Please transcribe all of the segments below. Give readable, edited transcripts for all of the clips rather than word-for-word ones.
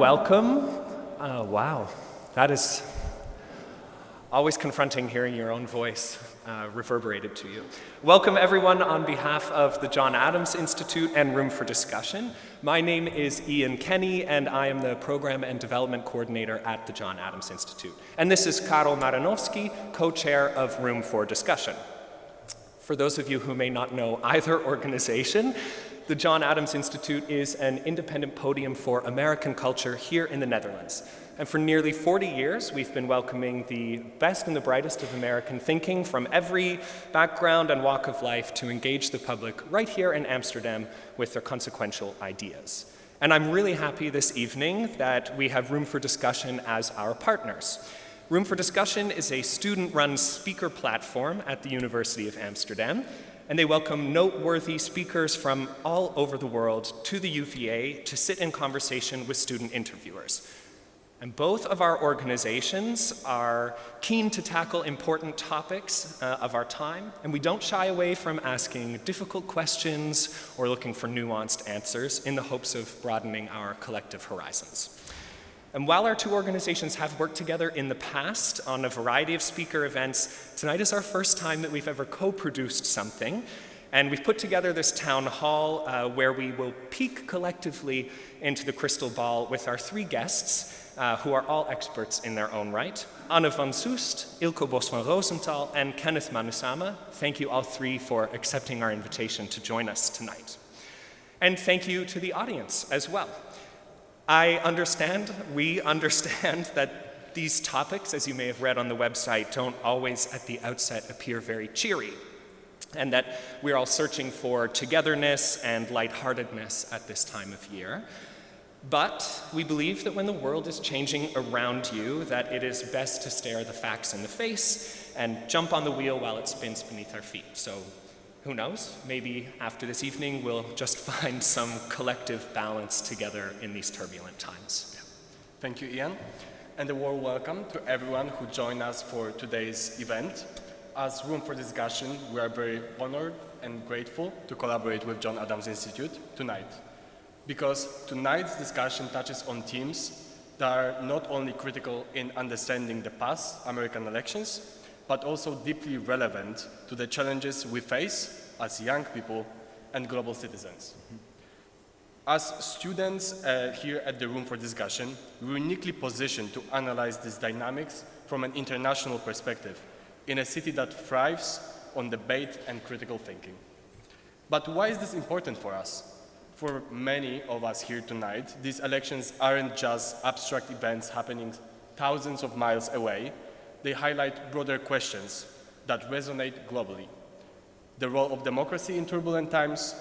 welcome. Wow, that is always confronting hearing your own voice reverberated to you. Welcome everyone on behalf of the John Adams Institute and Room for Discussion. My name is Ian Kenny and I am the Program and Development Coordinator at the John Adams Institute. And this is Karol Maranowski, co-chair of Room for Discussion. For those of you who may not know either organization, the John Adams Institute is an independent podium for American culture here in the Netherlands. And for nearly 40 years, we've been welcoming the best and the brightest of American thinking from every background and walk of life to engage the public right here in Amsterdam with their consequential ideas. And I'm really happy this evening that we have Room for Discussion as our partners. Room for Discussion is a student-run speaker platform at the University of Amsterdam, and they welcome noteworthy speakers from all over the world to the UVA to sit in conversation with student interviewers. And both of our organizations are keen to tackle important topics of our time, and we don't shy away from asking difficult questions or looking for nuanced answers in the hopes of broadening our collective horizons. And while our two organizations have worked together in the past on a variety of speaker events, tonight is our first time that we've ever co-produced something. And we've put together this town hall where we will peek collectively into the crystal ball with our three guests, who are all experts in their own right. Anne van Soest, Ilko Bos van Rosenthal, and Kenneth Manusama. Thank you all three for accepting our invitation to join us tonight. And thank you to the audience as well. We understand that these topics, as you may have read on the website, don't always at the outset appear very cheery, and that we're all searching for togetherness and lightheartedness at this time of year. But we believe that when the world is changing around you, that it is best to stare the facts in the face and jump on the wheel while it spins beneath our feet. So who knows, maybe after this evening we'll just find some collective balance together in these turbulent times. Thank you, Ian, and a warm welcome to everyone who joined us for today's event. As Room for Discussion, we are very honored and grateful to collaborate with John Adams Institute tonight, because tonight's discussion touches on themes that are not only critical in understanding the past American elections, but also deeply relevant to the challenges we face as young people and global citizens. As students here at the Room for Discussion, we're uniquely positioned to analyze these dynamics from an international perspective in a city that thrives on debate and critical thinking. But why is this important for us? For many of us here tonight, these elections aren't just abstract events happening thousands of miles away. They highlight broader questions that resonate globally. The role of democracy in turbulent times,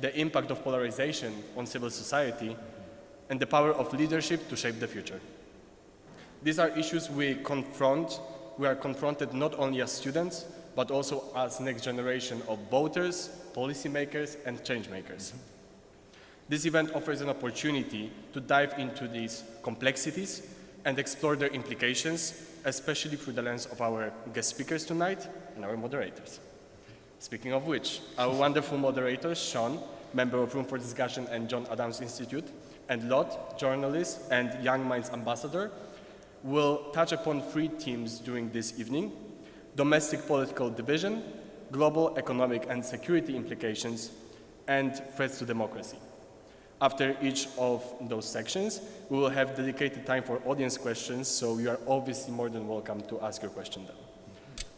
the impact of polarization on civil society, and the power of leadership to shape the future. These are issues we are confronted not only as students, but also as next generation of voters, policymakers, and changemakers. This event offers an opportunity to dive into these complexities and explore their implications, especially through the lens of our guest speakers tonight and our moderators. Speaking of which, our wonderful moderators, Sean, member of Room for Discussion and John Adams Institute, and Lot, journalist and Young Minds ambassador, will touch upon three themes during this evening: domestic political division, global economic and security implications, and threats to democracy. After each of those sections, we will have dedicated time for audience questions, so you are obviously more than welcome to ask your question then.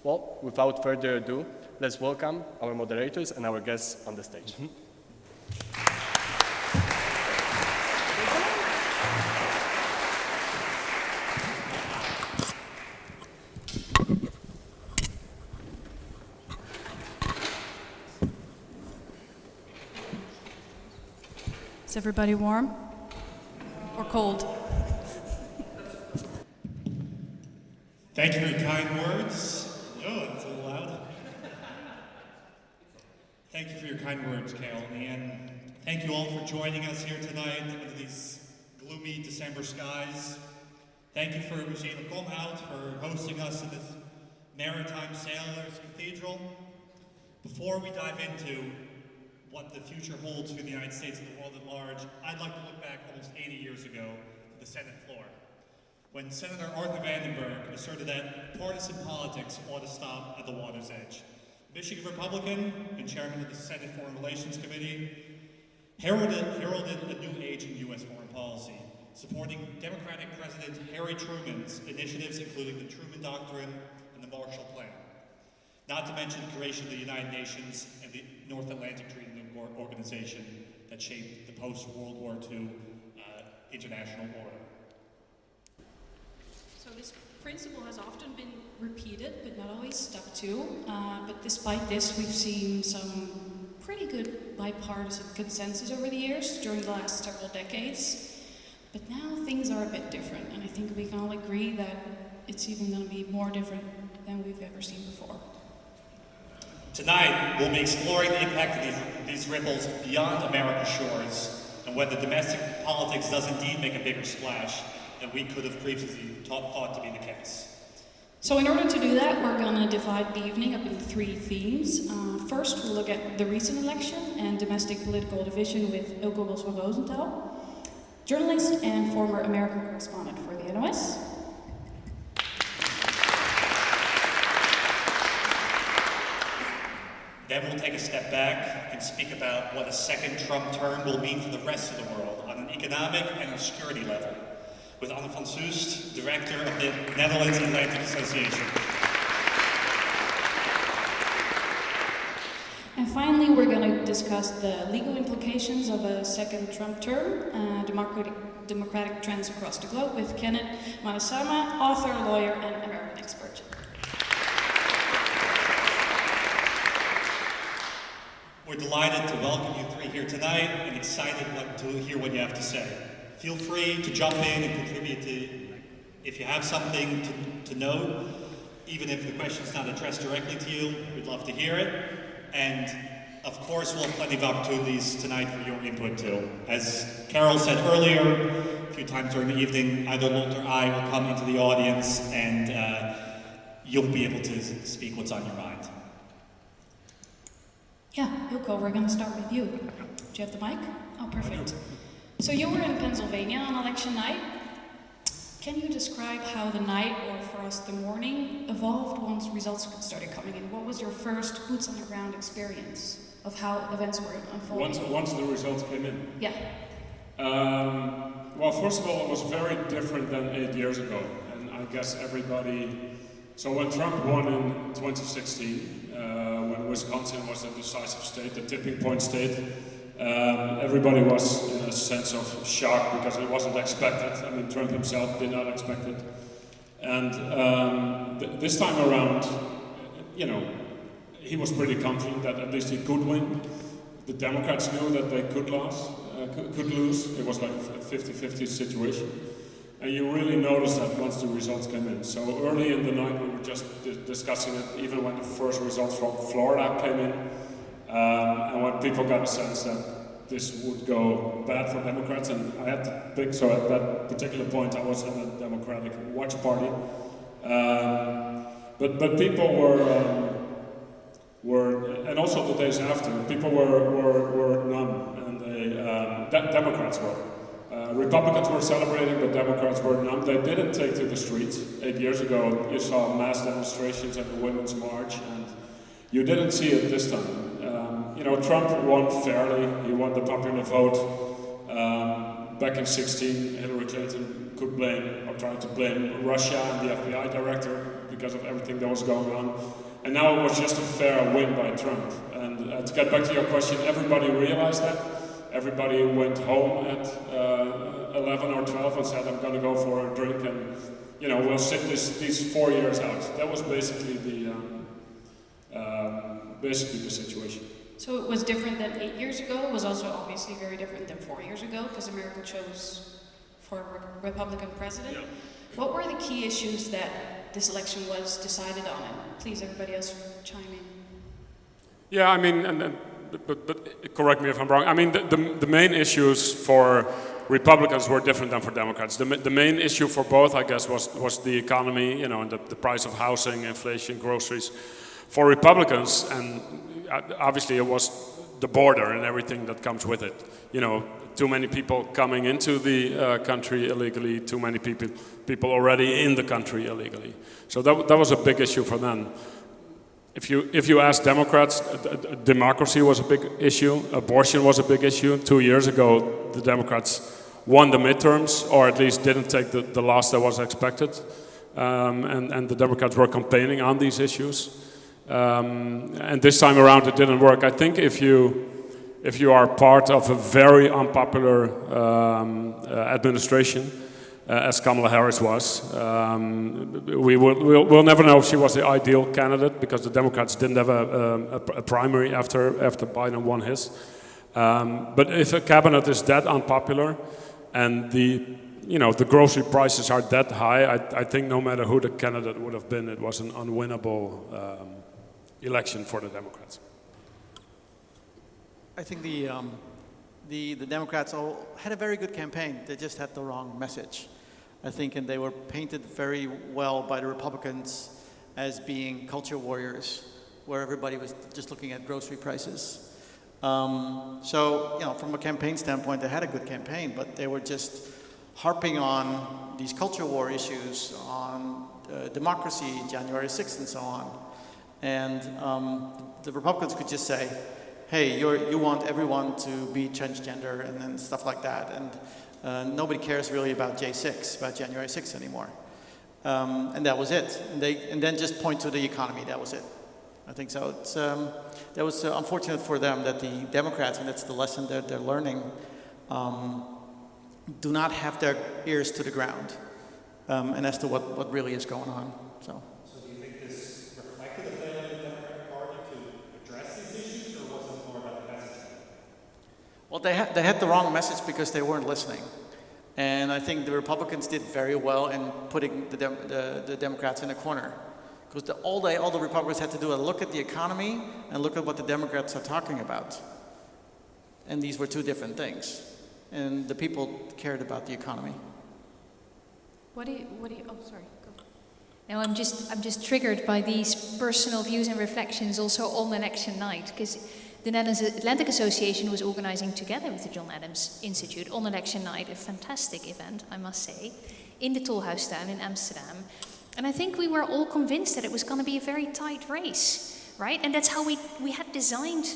Well, without further ado, let's welcome our moderators and our guests on the stage. Is everybody warm or cold? Thank you for your kind words. Oh, that's a little loud. Thank you for your kind words, Carol and Ian. Thank you all for joining us here tonight under these gloomy December skies. Thank you for Museum Komhout for hosting us in this Maritime Sailors Cathedral. Before we dive into what the future holds for the United States and the world at large, I'd like to look back almost 80 years ago Senate floor, when Senator Arthur Vandenberg asserted that partisan politics ought to stop at the water's edge. Michigan Republican and chairman of the Senate Foreign Relations Committee, heralded a new age in U.S. foreign policy, supporting Democratic President Harry Truman's initiatives, including the Truman Doctrine and the Marshall Plan. Not to mention the creation of the United Nations and the North Atlantic Treaty Organization that shaped the post-World War II international order. So this principle has often been repeated, but not always stuck to. But despite this, we've seen some pretty good bipartisan consensus over the years during the last several decades. But now things are a bit different, and I think we can all agree that it's even going to be more different than we've ever seen before. Tonight, we'll be exploring the impact of these ripples beyond America's shores, and whether domestic politics does indeed make a bigger splash than we could have previously thought to be the case. So in order to do that, we're going to divide the evening up into three themes. First, we'll look at the recent election and domestic political division with Ilko Rosenthal, journalist and former American correspondent for the NOS. Then we'll take a step back and speak about what a second Trump term will mean for the rest of the world on an economic and a security level, with Anne van Soest, director of the Netherlands Atlantic Association. And finally, we're going to discuss the legal implications of a second Trump term, democratic trends across the globe, with Kenneth Manasama, author, lawyer, and American expert. We're delighted to welcome you three here tonight and excited to hear what you have to say. Feel free to jump in and contribute if you have something to note, even if the question's not addressed directly to you. We'd love to hear it. And of course, we'll have plenty of opportunities tonight for your input too. As Carol said earlier, a few times during the evening, either Lotte or I will come into the audience and you'll be able to speak what's on your mind. Yeah, Ilko, we're going to start with you. Do you have the mic? Oh, perfect. So you were in Pennsylvania on election night. Can you describe how the night, or for us the morning, evolved once results started coming in? What was your first boots on the ground experience of how events were unfolding? Once the results came in? Yeah. Well, first of all, it was very different than 8 years ago. And I guess everybody... So when Trump won in 2016, when Wisconsin was a decisive state, the tipping point state, everybody was in a sense of shock because it wasn't expected. I mean, Trump himself did not expect it. And this time around, he was pretty confident that at least he could win. The Democrats knew that they could lose. It was like a 50-50 situation. And you really noticed that once the results came in. So early in the night, we were just discussing it, even when the first results from Florida came in. And when people got a sense that this would go bad for Democrats, and I had to pick, so at that particular point I was in a Democratic watch party. But people were, and also the days after, people were numb, and Democrats were. Republicans were celebrating, but Democrats were numb. They didn't take to the streets. 8 years ago, you saw mass demonstrations at the Women's March, and you didn't see it this time. Trump won fairly. He won the popular vote. Back in 2016, Hillary Clinton could blame, or tried to blame, Russia and the FBI director because of everything that was going on. And now it was just a fair win by Trump. And to get back to your question, everybody realized that. Everybody went home at 11 or 12 and said, I'm going to go for a drink and, we'll sit these 4 years out. That was basically the situation. So it was different than 8 years ago. It was also obviously very different than 4 years ago because America chose for a Republican president. Yeah. What were the key issues that this election was decided on? And please, everybody else chime in. Yeah, I mean, but correct me if I'm wrong. I mean, the main issues for Republicans were different than for Democrats. The main issue for both, I guess, was the economy, and the price of housing, inflation, groceries. For Republicans, and obviously it was the border and everything that comes with it. You know, too many people coming into the country illegally, too many people already in the country illegally. So that was a big issue for them. If you ask Democrats, democracy was a big issue, abortion was a big issue. 2 years ago, the Democrats won the midterms, or at least didn't take the loss that was expected. And the Democrats were campaigning on these issues. And this time around, it didn't work. I think if you are part of a very unpopular administration, as Kamala Harris was, we'll never know if she was the ideal candidate, because the Democrats didn't have a primary after Biden won his. But if a cabinet is that unpopular and the grocery prices are that high, I think no matter who the candidate would have been, it was an unwinnable election for the Democrats. I think the Democrats all had a very good campaign. They just had the wrong message, I think, and they were painted very well by the Republicans as being culture warriors, where everybody was just looking at grocery prices. So, from a campaign standpoint, they had a good campaign, but they were just harping on these culture war issues, on democracy, January 6th, and so on. And the Republicans could just say, hey, you want everyone to be transgender and then stuff like that. And nobody cares really about J6, about January 6th anymore. And that was it. And then just point to the economy, that was it. I think so. That was unfortunate for them that the Democrats, and that's the lesson that they're learning, do not have their ears to the ground and as to what really is going on. So do you think this reflected the failure of the Democratic Party to address these issues, or was it more about the messaging? Well, they had the wrong message because they weren't listening. And I think the Republicans did very well in putting the Democrats in a corner. Because all the Republicans had to do was look at the economy and look at what the Democrats are talking about. And these were two different things. And the people cared about the economy. Oh, sorry, go. No, I'm just triggered by these personal views and reflections also on election night, because the Netherlands Atlantic Association was organizing together with the John Adams Institute on election night, a fantastic event, I must say, in the Tolhuistuin in Amsterdam. And I think we were all convinced that it was going to be a very tight race, right? And that's how we had designed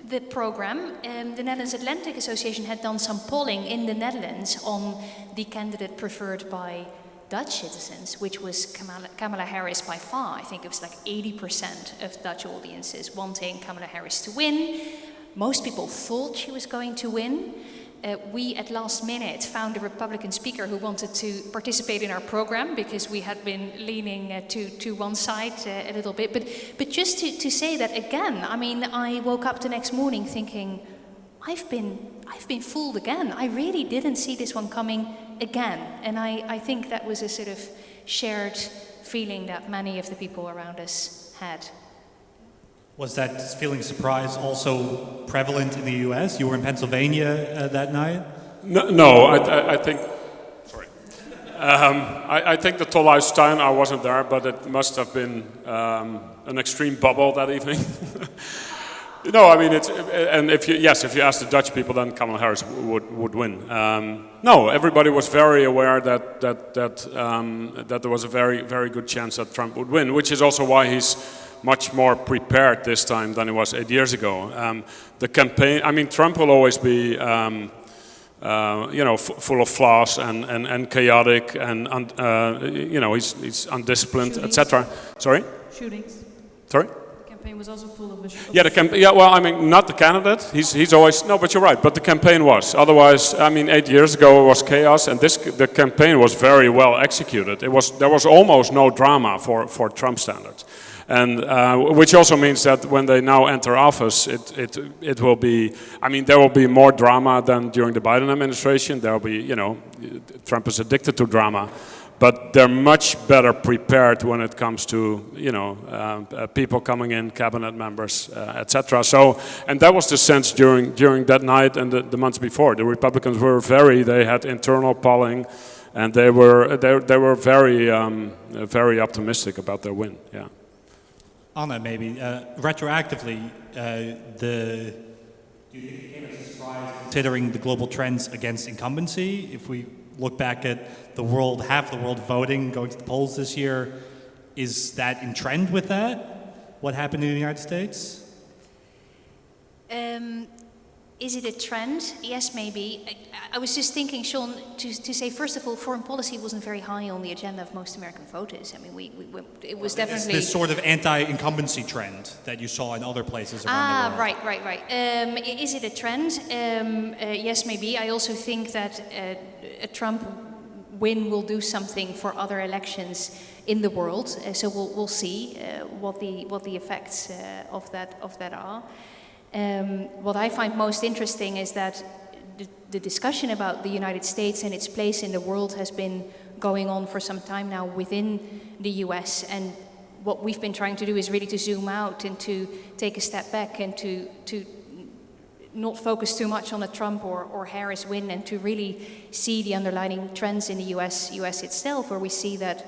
the program. The Netherlands Atlantic Association had done some polling in the Netherlands on the candidate preferred by Dutch citizens, which was Kamala Harris by far. I think it was like 80% of Dutch audiences wanting Kamala Harris to win. Most people thought she was going to win. We, at last minute, found a Republican speaker who wanted to participate in our program because we had been leaning to one side a little bit. But just to say that again, I mean, I woke up the next morning thinking, I've been fooled again. I really didn't see this one coming again. And I think that was a sort of shared feeling that many of the people around us had. Was that feeling of surprise also prevalent in the U.S.? You were in Pennsylvania that night? No, I think. Sorry. I think the Tolhuistuin, I wasn't there, but it must have been an extreme bubble that evening. No, I mean, if you ask the Dutch people, then Kamala Harris would win. No, everybody was very aware that there was a very, very good chance that Trump would win, which is also why he's much more prepared this time than he was 8 years ago. The campaign, I mean, Trump will always be, full of flaws and chaotic, and he's undisciplined, etc. Sorry. Shootings. Sorry. The campaign was also full of. Well, I mean, not the candidate. He's always no, but you're right. But the campaign was. Otherwise, I mean, 8 years ago it was chaos, and the campaign was very well executed. There was almost no drama for Trump standards. And which also means that when they now enter office, it will be. I mean, there will be more drama than during the Biden administration. There will be, Trump is addicted to drama, but they're much better prepared when it comes to, people coming in, cabinet members, etc. So, and that was the sense during that night and the months before. The Republicans were they had internal polling, and they were very very optimistic about their win. Yeah. Anna, maybe retroactively, the Do you think it came as a surprise considering the global trends against incumbency? If we look back at the world, half the world voting, going to the polls this year, is that in trend with that? What happened in the United States? Is it a trend? Yes, maybe. I was just thinking, Sean, to say, first of all, foreign policy wasn't very high on the agenda of most American voters. I mean, it was definitely... This sort of anti-incumbency trend that you saw in other places around the world. Right. Is it a trend? Yes, maybe. I also think that a Trump win will do something for other elections in the world. So we'll see what the effects of that are. What I find most interesting is that the discussion about the United States and its place in the world has been going on for some time now within the US, and what we've been trying to do is really to zoom out and to take a step back and to not focus too much on a Trump or Harris win, and to really see the underlying trends in the US itself, where we see that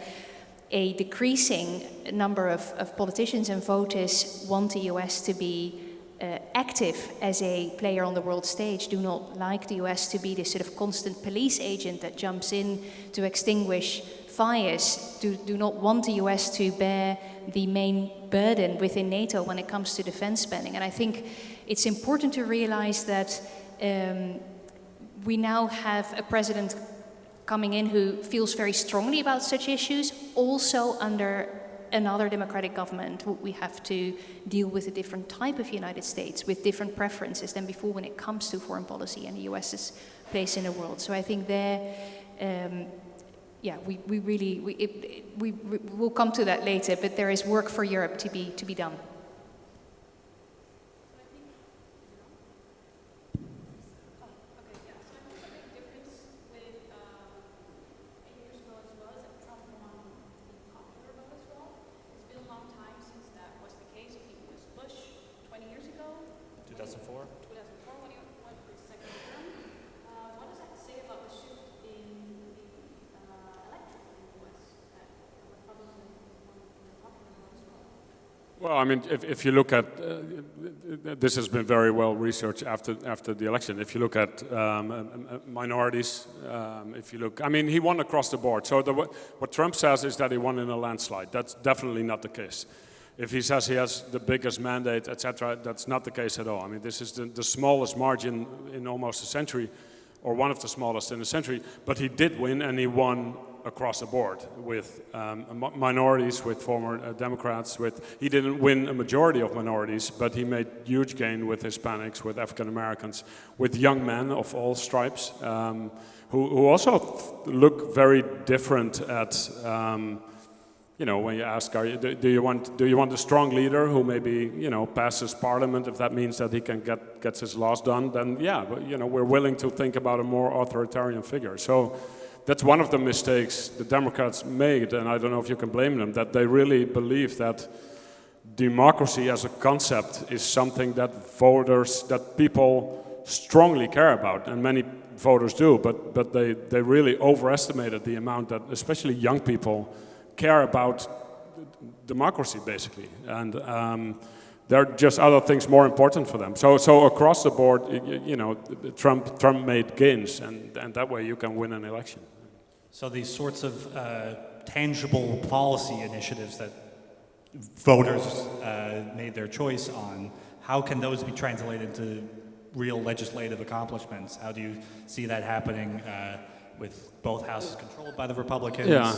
a decreasing number of politicians and voters want the US to be active as a player on the world stage, do not like the US to be this sort of constant police agent that jumps in to extinguish fires, do not want the US to bear the main burden within NATO when it comes to defense spending. And I think it's important to realize that we now have a president coming in who feels very strongly about such issues, also under another democratic government. We have to deal with a different type of United States with different preferences than before when it comes to foreign policy and the US's place in the world. So I think there, we'll come to that later, but there is work for Europe to be done. Well, I mean, if you look at, this has been very well researched after the election. If you look at minorities, if you look, I mean, he won across the board. So what Trump says is that he won in a landslide. That's definitely not the case. If he says he has the biggest mandate, etc., that's not the case at all. I mean, this is the smallest margin in almost a century, or one of the smallest in a century. But he did win, and he won across the board with minorities, with former Democrats. He didn't win a majority of minorities, but he made huge gain with Hispanics, with African Americans, with young men of all stripes, who also look very different at. You know, when you ask, do you want a strong leader who maybe, you know, passes parliament, if that means that he can gets his laws done, then yeah, but, you know, we're willing to think about a more authoritarian figure. So that's one of the mistakes the Democrats made, and I don't know if you can blame them, that they really believe that democracy as a concept is something that people strongly care about, and many voters do, but they really overestimated the amount that especially young people care about democracy, basically, and there are just other things more important for them. So across the board, you know, Trump made gains, and that way you can win an election. So these sorts of tangible policy initiatives that voters made their choice on, how can those be translated into real legislative accomplishments? How do you see that happening with both houses controlled by the Republicans? Yeah.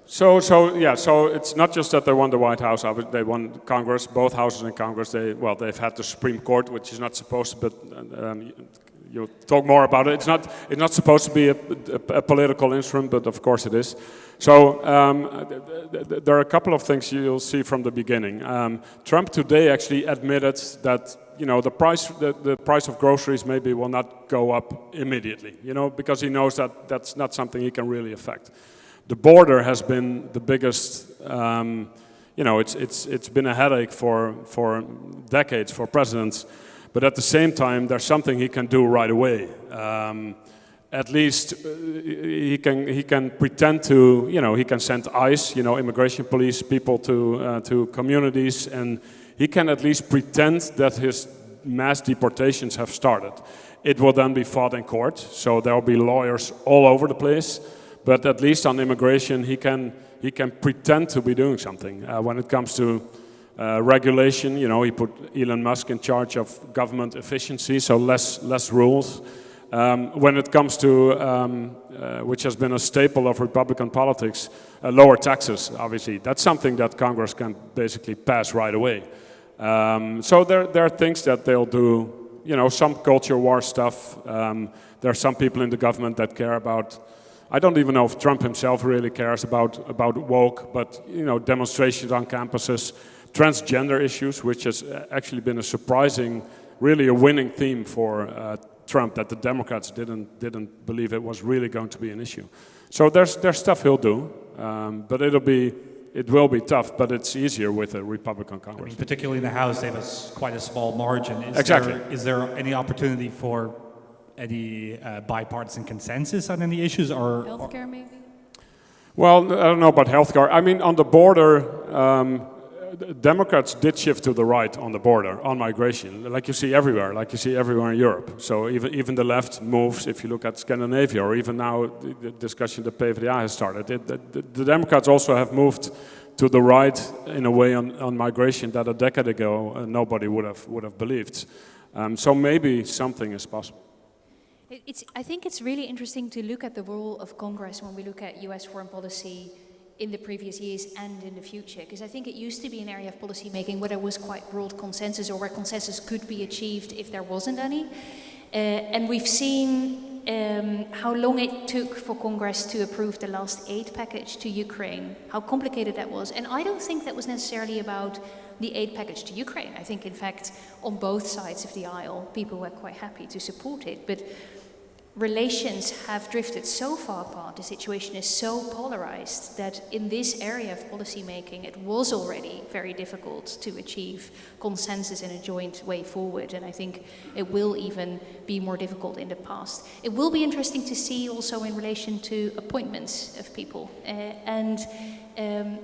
So it's not just that they won the White House, they won Congress, both houses in Congress. They've had the Supreme Court, which is not supposed to, but you'll talk more about it. It's not supposed to be a political instrument, but of course it is. So there are a couple of things you'll see from the beginning. Trump today actually admitted that, you know, the price of groceries maybe will not go up immediately, you know, because he knows that that's not something he can really affect. The border has been the biggest, you know, it's been a headache for decades for presidents, but at the same time, there's something he can do right away. At least he can pretend to, you know, he can send ICE, you know, immigration police people to communities, and he can at least pretend that his mass deportations have started. It will then be fought in court, so there will be lawyers all over the place. But at least on immigration, he can pretend to be doing something. When it comes to regulation, you know, he put Elon Musk in charge of government efficiency, so less rules. When it comes to, which has been a staple of Republican politics, lower taxes, obviously. That's something that Congress can basically pass right away. So there are things that they'll do, you know, some culture war stuff. There are some people in the government that care about, I don't even know if Trump himself really cares about woke, but, you know, demonstrations on campuses, transgender issues, which has actually been a surprising, really a winning theme for Trump, that the Democrats didn't believe it was really going to be an issue. So there's stuff he'll do, but it will be tough, but it's easier with a Republican Congress. I mean, particularly in the House, they have quite a small margin. Is there any opportunity for any bipartisan consensus on any issues, or Healthcare, maybe? Well, I don't know about healthcare. I mean, on the border, Democrats did shift to the right on the border, on migration, like you see everywhere in Europe. So even the left moves, if you look at Scandinavia, or even now the discussion that PvdA has started. The Democrats also have moved to the right in a way on migration that a decade ago nobody would have believed. So maybe something is possible. I think it's really interesting to look at the role of Congress when we look at US foreign policy in the previous years and in the future, because I think it used to be an area of policy making where there was quite broad consensus, or where consensus could be achieved if there wasn't any. And we've seen how long it took for Congress to approve the last aid package to Ukraine, how complicated that was. And I don't think that was necessarily about the aid package to Ukraine. I think, in fact, on both sides of the aisle, people were quite happy to support it. But relations have drifted so far apart, the situation is so polarized, that in this area of policy making it was already very difficult to achieve consensus in a joint way forward, and I think it will even be more difficult in the past. It will be interesting to see also in relation to appointments of people, and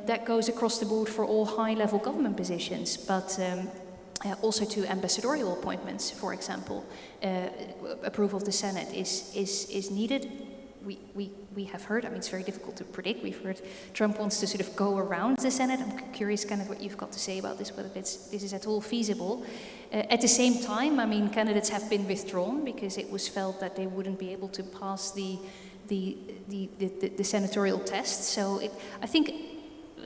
that goes across the board for all high-level government positions, but also to ambassadorial appointments, for example. Approval of the Senate is needed. We have heard, I mean, it's very difficult to predict. We've heard Trump wants to sort of go around the Senate. I'm curious kind of what you've got to say about this, whether this is at all feasible. At the same time, I mean, candidates have been withdrawn because it was felt that they wouldn't be able to pass the senatorial test. So I think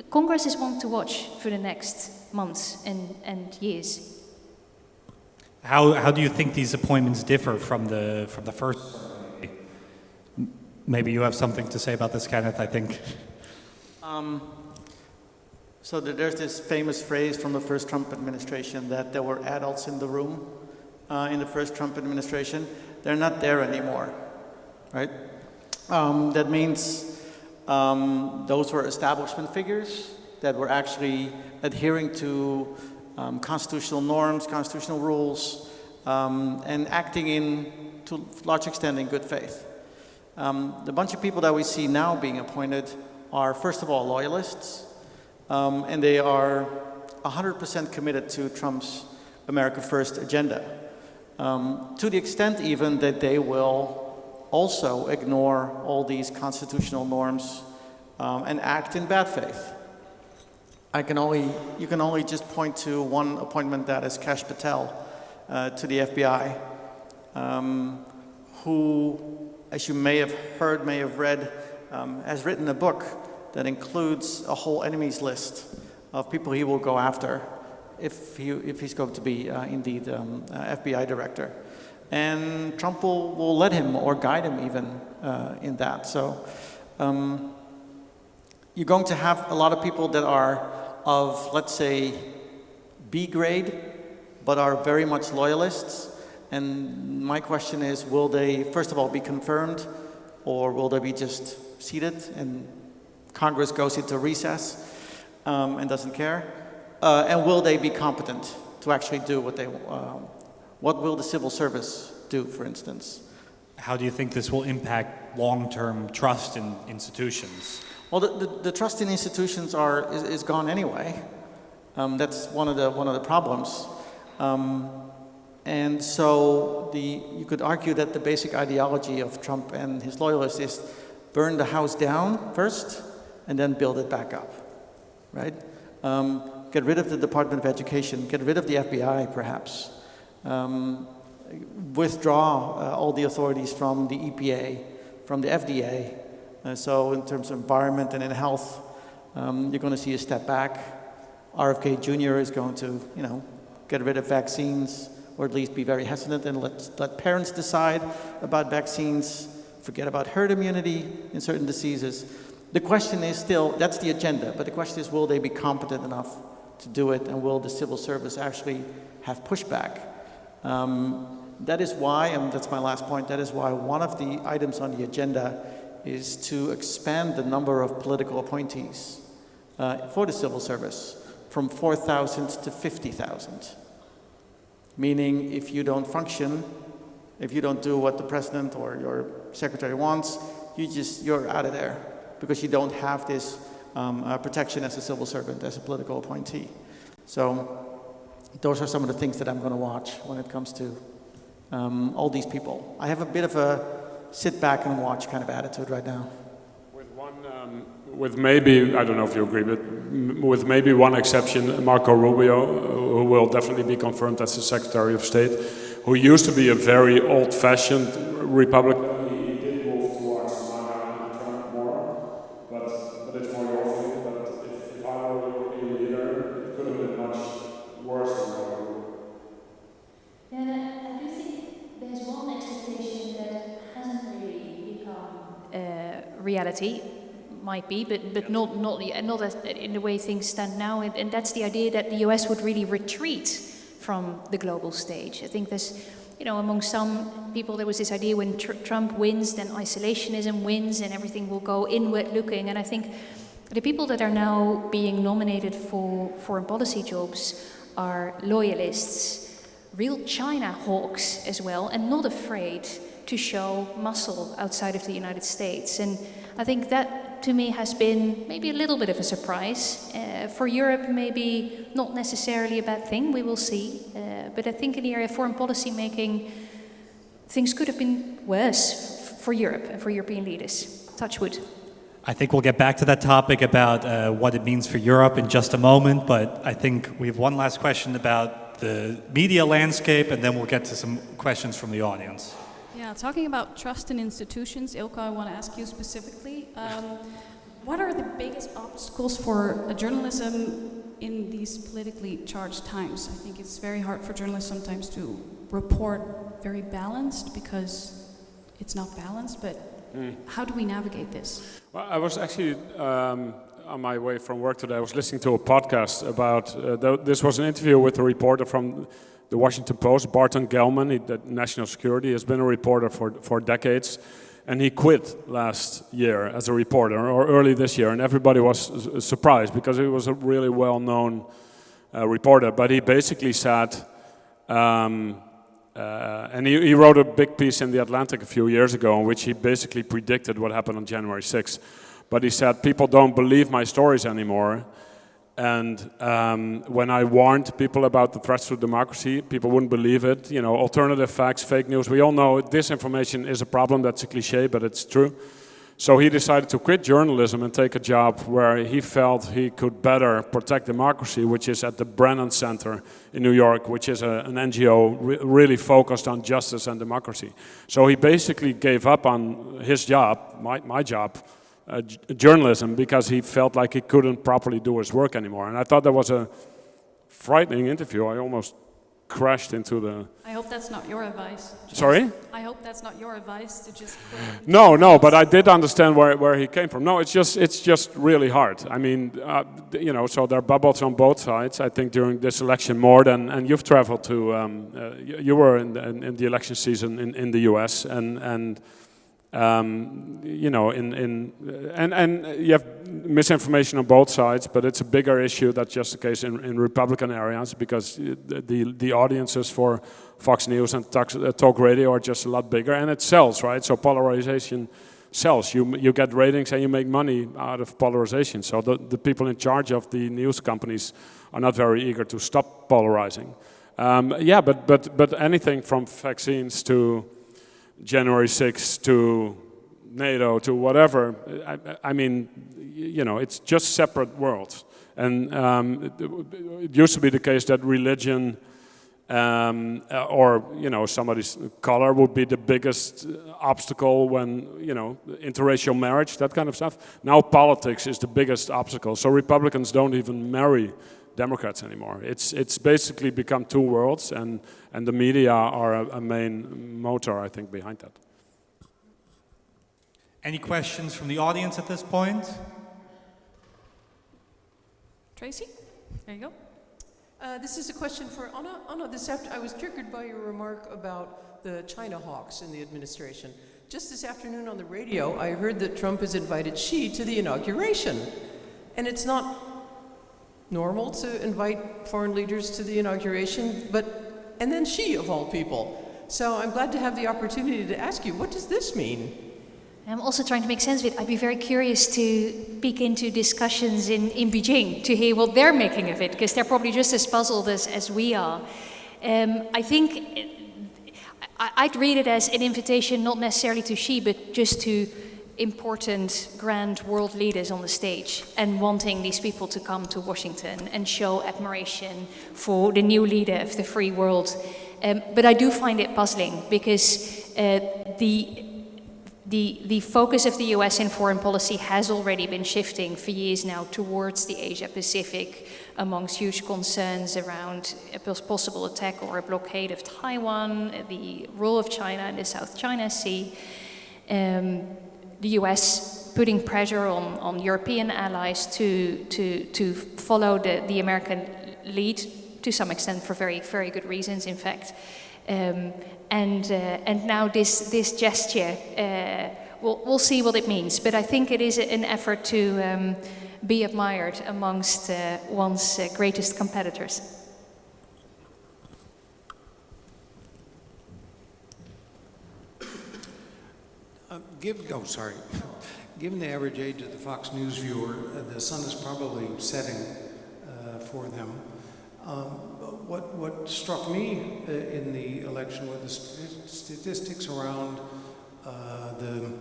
Congress is one to watch for the next months and years. how do you think these appointments differ from the first? Maybe you have something to say about this, Kenneth, I think. So there's this famous phrase from the first Trump administration that there were adults in the room in the first Trump administration. They're not there anymore, right? That means those were establishment figures that were actually adhering to constitutional norms, constitutional rules, and acting to a large extent in good faith. The bunch of people that we see now being appointed are, first of all, loyalists, and they are 100% committed to Trump's America First agenda, to the extent even that they will also ignore all these constitutional norms and act in bad faith. You can only just point to one appointment, that is Kash Patel to the FBI, who, as you may have heard, may have read, has written a book that includes a whole enemies list of people he will go after if he's going to be indeed FBI director. And Trump will let him or guide him even in that. So you're going to have a lot of people that are of, let's say, B grade, but are very much loyalists. And my question is, will they, first of all, be confirmed, or will they be just seated and Congress goes into recess and doesn't care? And will they be competent to actually do what they what will the civil service do, for instance? How do you think this will impact long-term trust in institutions? Well, the trust in institutions is gone anyway. That's one of the problems. And so you could argue that the basic ideology of Trump and his loyalists is burn the house down first and then build it back up, right? Get rid of the Department of Education, get rid of the FBI perhaps, withdraw all the authorities from the EPA, from the FDA. So in terms of environment and in health, you're going to see a step back. RFK Jr. is going to, get rid of vaccines, or at least be very hesitant and let parents decide about vaccines, forget about herd immunity in certain diseases. The question is still, that's the agenda, but the question is, will they be competent enough to do it, and will the civil service actually have pushback? That is why, and that's my last point, that is why one of the items on the agenda is to expand the number of political appointees for the civil service from 4,000 to 50,000. Meaning, if you don't function, if you don't do what the president or your secretary wants, you're out of there because you don't have this protection as a civil servant, as a political appointee. So those are some of the things that I'm going to watch when it comes to all these people. I have a bit of a sit back and watch kind of attitude right now. With maybe, I don't know if you agree, but with maybe one exception, Marco Rubio, who will definitely be confirmed as the Secretary of State, who used to be a very old-fashioned Republican. He did move towards Trump more, but it's more your thing. But if I were the European leader, it could have been much worse than Marco Rubio. Yeah, I do think there's one expectation that hasn't really become reality. Might be, but not as, in the way things stand now, and that's the idea that the US would really retreat from the global stage. I think there's, among some people there was this idea when Trump wins, then isolationism wins and everything will go inward looking, and I think the people that are now being nominated for foreign policy jobs are loyalists, real China hawks as well, and not afraid to show muscle outside of the United States. And I think that, to me, has been maybe a little bit of a surprise. For Europe, maybe not necessarily a bad thing, we will see. But I think in the area of foreign policy making, things could have been worse for Europe and for European leaders. Touch wood. I think we'll get back to that topic about what it means for Europe in just a moment, but I think we have one last question about the media landscape, and then we'll get to some questions from the audience. Yeah, talking about trust in institutions, Ilka, I want to ask you specifically, what are the biggest obstacles for journalism in these politically charged times? I think it's very hard for journalists sometimes to report very balanced because it's not balanced, but how do we navigate this? Well, I was actually on my way from work today, I was listening to a podcast about, this was an interview with a reporter from the Washington Post, Barton Gellman, the national security, has been a reporter for decades, and he quit last year as a reporter, or early this year, and everybody was surprised because he was a really well-known reporter, but he basically said, and he wrote a big piece in The Atlantic a few years ago in which he basically predicted what happened on January 6th, but he said, people don't believe my stories anymore. And when I warned people about the threats to democracy, people wouldn't believe it. Alternative facts, fake news. We all know disinformation is a problem. That's a cliche, but it's true. So he decided to quit journalism and take a job where he felt he could better protect democracy, which is at the Brennan Center in New York, which is an NGO really focused on justice and democracy. So he basically gave up on his job, my job, journalism, because he felt like he couldn't properly do his work anymore. And I thought that was a frightening interview. I almost crashed into the... I hope that's not your advice. Sorry? I hope that's not your advice to just quit. No, but I did understand where he came from. No, it's just really hard. I mean, so there are bubbles on both sides, I think, during this election more than... And you've traveled to... you were in the election season in the US, and you have misinformation on both sides, but it's a bigger issue. That's just the case in Republican areas because the audiences for Fox News and talk radio are just a lot bigger, and it sells, right? So polarization sells. You get ratings and you make money out of polarization. So the people in charge of the news companies are not very eager to stop polarizing. Yeah, but anything from vaccines to January 6th to NATO to whatever, I mean, you know, it's just separate worlds. And it used to be the case that religion or, you know, somebody's color would be the biggest obstacle when, you know, interracial marriage, that kind of stuff. Now politics is the biggest obstacle. So Republicans don't even marry Democrats anymore. It's basically become two worlds, and the media are a main motor, I think, behind that. Any questions from the audience at this point? Tracy, there you go. This is a question for Anna. Anna, I was triggered by your remark about the China hawks in the administration. Just this afternoon on the radio, I heard that Trump has invited Xi to the inauguration. And it's not normal to invite foreign leaders to the inauguration, and then Xi, of all people. So I'm glad to have the opportunity to ask you, what does this mean? I'm also trying to make sense of it. I'd be very curious to peek into discussions in Beijing to hear what they're making of it, because they're probably just as puzzled as we are. I think I'd read it as an invitation not necessarily to Xi, but just to important, grand world leaders on the stage, and wanting these people to come to Washington and show admiration for the new leader of the free world. But I do find it puzzling, because the focus of the US in foreign policy has already been shifting for years now towards the Asia-Pacific, amongst huge concerns around a possible attack or a blockade of Taiwan, the role of China in the South China Sea, the US putting pressure on European allies to follow the American lead, to some extent for very, very good reasons, in fact. And now this gesture, we'll see what it means. But I think it is an effort to be admired amongst one's greatest competitors. Given the average age of the Fox News viewer, the sun is probably setting for them. What struck me in the election were the statistics around the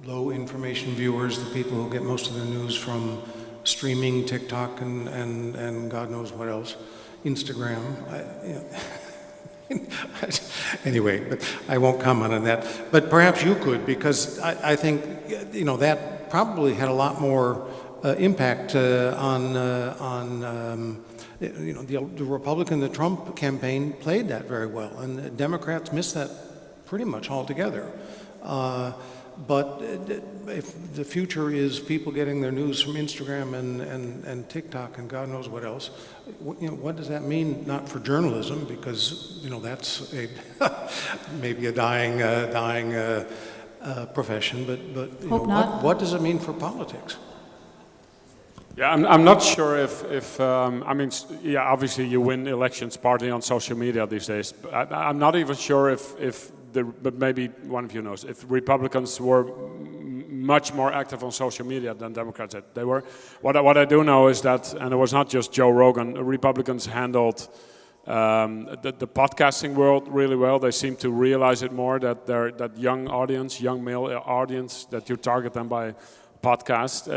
low information viewers, the people who get most of their news from streaming, TikTok, and God knows what else, Instagram. Anyway, but I won't comment on that. But perhaps you could, because I think, you know, that probably had a lot more impact on you know, the Republican, the Trump campaign played that very well, and the Democrats missed that pretty much altogether. But if the future is people getting their news from Instagram and TikTok and God knows what else, you know, what does that mean? Not for journalism, because, you know, that's maybe a dying profession. But you know, what does it mean for politics? Yeah, I'm not sure if I mean, yeah, obviously you win elections partly on social media these days. But I'm not even sure but maybe one of you knows, if Republicans were much more active on social media than Democrats did. They were. What I do know is that, and it was not just Joe Rogan, Republicans handled the podcasting world really well. They seem to realize it more, that young male audience, that you target them by podcast.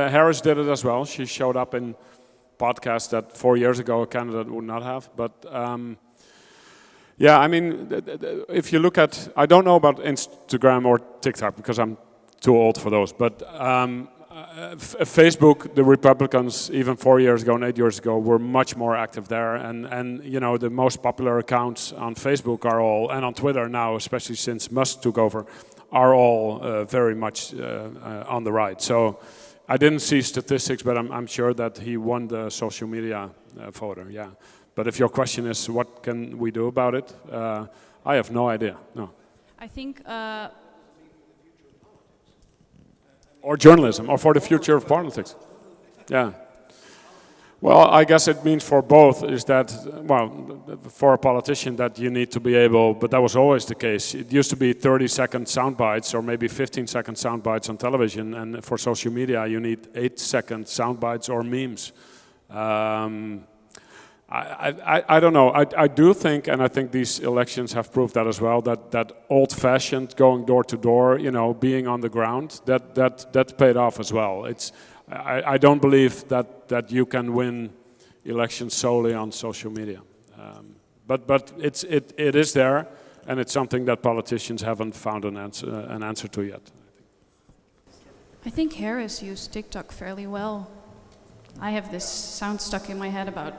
Harris did it as well. She showed up in podcasts that 4 years ago a candidate would not have. But yeah, I mean, if you look at, I don't know about Instagram or TikTok because I'm too old for those, but Facebook, the Republicans, even 4 years ago and 8 years ago, were much more active there. And you know, the most popular accounts on Facebook are all, and on Twitter now, especially since Musk took over, are all very much on the right. So I didn't see statistics, but I'm sure that he won the social media voter, yeah. But if your question is what can we do about it, I have no idea, no. I think... Or journalism, or for the future of politics, yeah. Well, I guess it means for both is that, well, for a politician that you need to be able, but that was always the case. It used to be 30-second sound bites or maybe 15-second sound bites on television, and for social media you need 8-second sound bites or memes. I don't know. I do think, and I think these elections have proved that as well, that old-fashioned going door to door, being on the ground, that paid off as well. I don't believe that you can win elections solely on social media. But it is there, and it's something that politicians haven't found an answer to yet. I think Harris used TikTok fairly well. I have this sound stuck in my head about,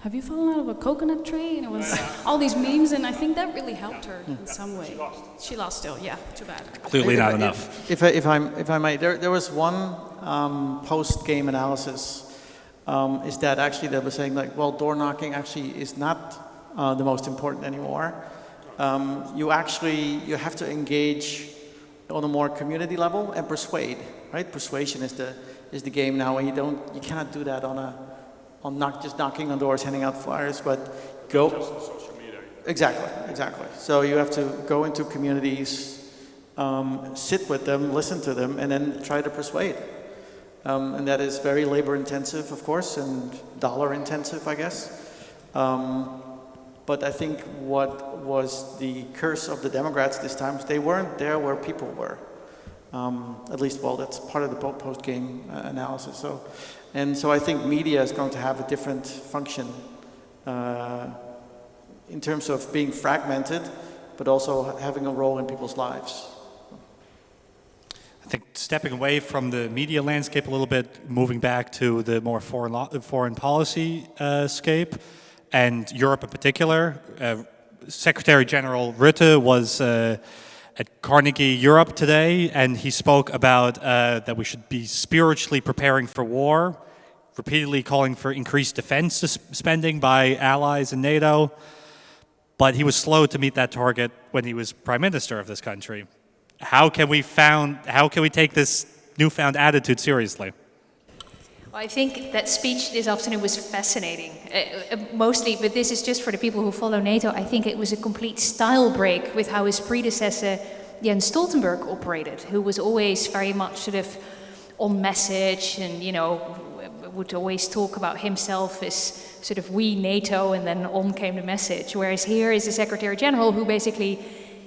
have you fallen out of a coconut tree? And it was all these memes, and I think that really helped her in some way. She lost still, yeah, too bad. Clearly not enough. If I might, there was one post-game analysis, is that actually they were saying like, well, door knocking actually is not the most important anymore. You have to engage on a more community level and persuade, right? Persuasion is the game now, and you cannot do that on not just knocking on doors, handing out flyers, but go. Just on social media. Exactly. So you have to go into communities, sit with them, listen to them, and then try to persuade. And that is very labor intensive, of course, and dollar intensive, I guess. But I think what was the curse of the Democrats this time is they weren't there where people were. At least, well, that's part of the post-game analysis. So I think media is going to have a different function in terms of being fragmented, but also having a role in people's lives. I think stepping away from the media landscape a little bit, moving back to the more foreign policy scape, and Europe in particular. Secretary General Rutte was at Carnegie Europe today, and he spoke about that we should be spiritually preparing for war, repeatedly calling for increased defense spending by allies in NATO. But he was slow to meet that target when he was Prime Minister of this country. How can we take this newfound attitude seriously? Well, I think that speech this afternoon was fascinating, mostly, but this is just for the people who follow NATO. I think it was a complete style break with how his predecessor, Jens Stoltenberg, operated, who was always very much sort of on message and, would always talk about himself as sort of we NATO, and then on came the message. Whereas here is the Secretary General who basically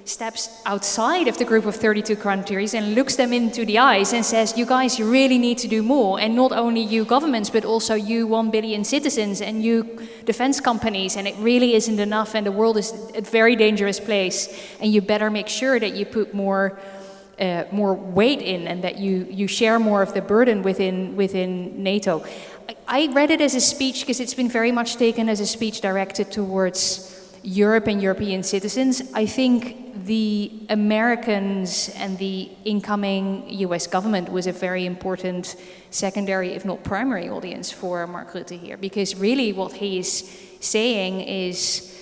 steps outside of the group of 32 countries and looks them into the eyes and says, you guys, you really need to do more. And not only you governments, but also you 1 billion citizens and you defense companies. And it really isn't enough, and the world is a very dangerous place. And you better make sure that you put more weight in, and that you share more of the burden within NATO. I read it as a speech because it's been very much taken as a speech directed towards Europe and European citizens. I think the Americans and the incoming US government was a very important secondary, if not primary, audience for Mark Rutte here, because really what he is saying is,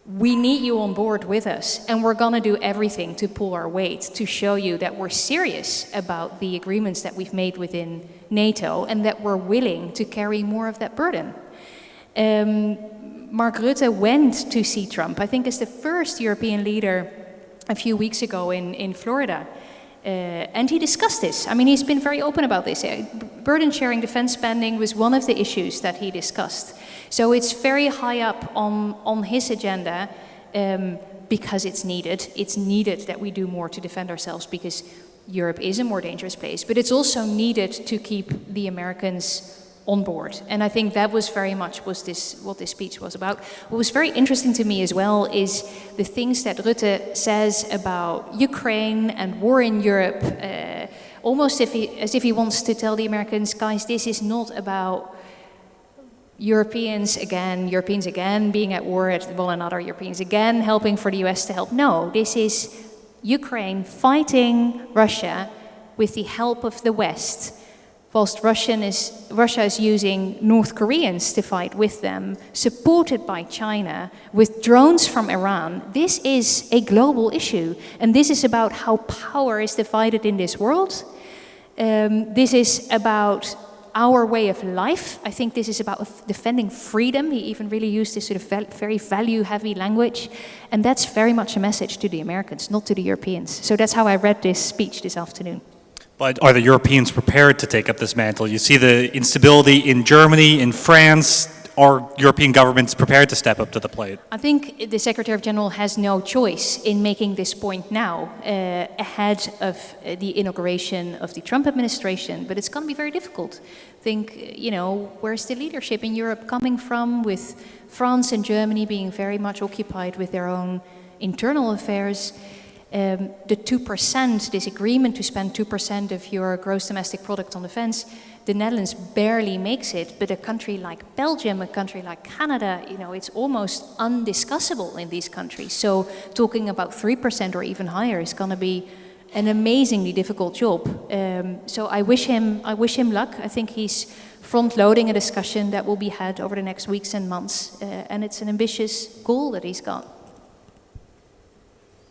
we need you on board with us, and we're going to do everything to pull our weight to show you that we're serious about the agreements that we've made within NATO, and that we're willing to carry more of that burden. Mark Rutte went to see Trump, I think as the first European leader a few weeks ago in Florida. And he discussed this. I mean, he's been very open about this. Burden sharing defense spending was one of the issues that he discussed. So it's very high up on his agenda because it's needed. It's needed that we do more to defend ourselves because Europe is a more dangerous place. But it's also needed to keep the Americans on board. And I think that was very much what this speech was about. What was very interesting to me as well is the things that Rutte says about Ukraine and war in Europe, almost as if he wants to tell the Americans, guys, this is not about Europeans again being at war at one another, Europeans again helping for the US to help. No, this is Ukraine fighting Russia with the help of the West, whilst Russia is using North Koreans to fight with them, supported by China, with drones from Iran. This is a global issue, and this is about how power is divided in this world. This is about our way of life. I think this is about defending freedom. He even really used this sort of very value-heavy language, and that's very much a message to the Americans, not to the Europeans. So that's how I read this speech this afternoon. But are the Europeans prepared to take up this mantle? You see the instability in Germany, in France. are European governments prepared to step up to the plate? I think the Secretary General has no choice in making this point now, ahead of the inauguration of the Trump administration, but it's going to be very difficult. Think, where's the leadership in Europe coming from, with France and Germany being very much occupied with their own internal affairs? The 2%, this agreement to spend 2% of your gross domestic product on defense, the Netherlands barely makes it, but a country like Belgium, a country like Canada, it's almost undiscussable in these countries. So talking about 3% or even higher is going to be an amazingly difficult job. So I wish him luck. I think he's front-loading a discussion that will be had over the next weeks and months, and it's an ambitious goal that he's got.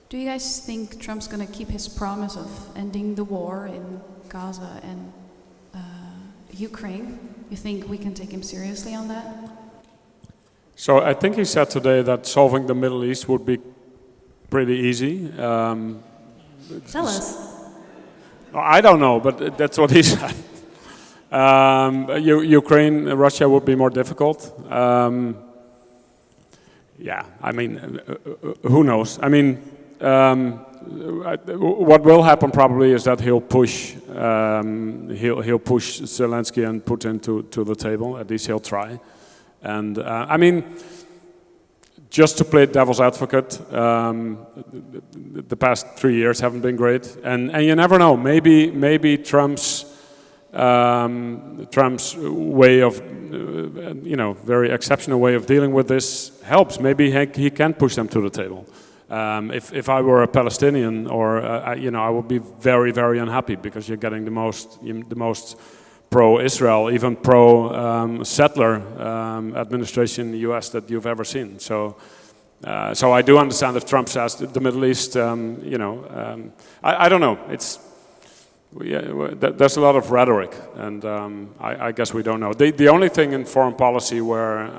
Do you guys think Trump's going to keep his promise of ending the war in Gaza and Ukraine? You think we can take him seriously on that? So I think he said today that solving the Middle East would be pretty easy. Tell us. I don't know, but that's what he said. Ukraine, Russia would be more difficult. Who knows? What will happen probably is that he'll push Zelensky and Putin to the table. At least he'll try. And just to play devil's advocate, the past 3 years haven't been great, and you never know. Maybe Trump's way of, very exceptional way of dealing with this helps. Maybe he can push them to the table. If I were a Palestinian, I would be very, very unhappy, because you're getting the most pro-Israel, even pro-settler administration in the U.S. that you've ever seen. So I do understand if Trump says the Middle East, I don't know. There's a lot of rhetoric, and I guess we don't know. The only thing in foreign policy where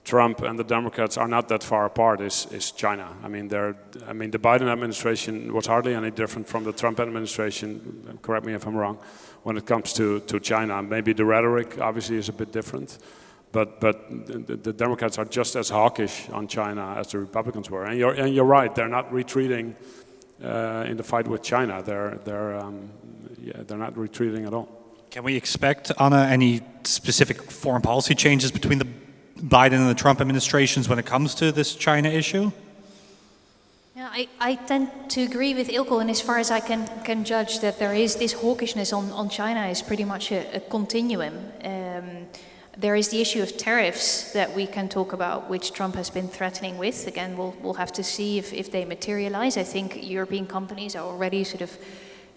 Trump and the Democrats are not that far apart is China. The Biden administration was hardly any different from the Trump administration, correct me if I'm wrong, when it comes to China. Maybe the rhetoric obviously is a bit different, but the Democrats are just as hawkish on China as the Republicans were. And you're right, they're not retreating in the fight with China. They're not retreating at all. Can we expect, Anna, any specific foreign policy changes between the Biden and the Trump administrations when it comes to this China issue? Yeah, I tend to agree with Ilko, and as far as I can judge, that there is this hawkishness on China is pretty much a continuum. There is the issue of tariffs that we can talk about, which Trump has been threatening with. Again, we'll have to see if they materialize. I think European companies are already sort of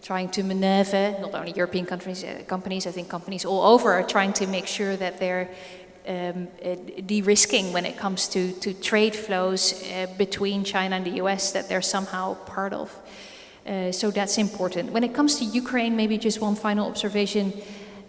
trying to maneuver, not only European companies, I think companies all over are trying to make sure that they're de-risking when it comes to trade flows between China and the US that they're somehow part of. So that's important. When it comes to Ukraine, maybe just one final observation.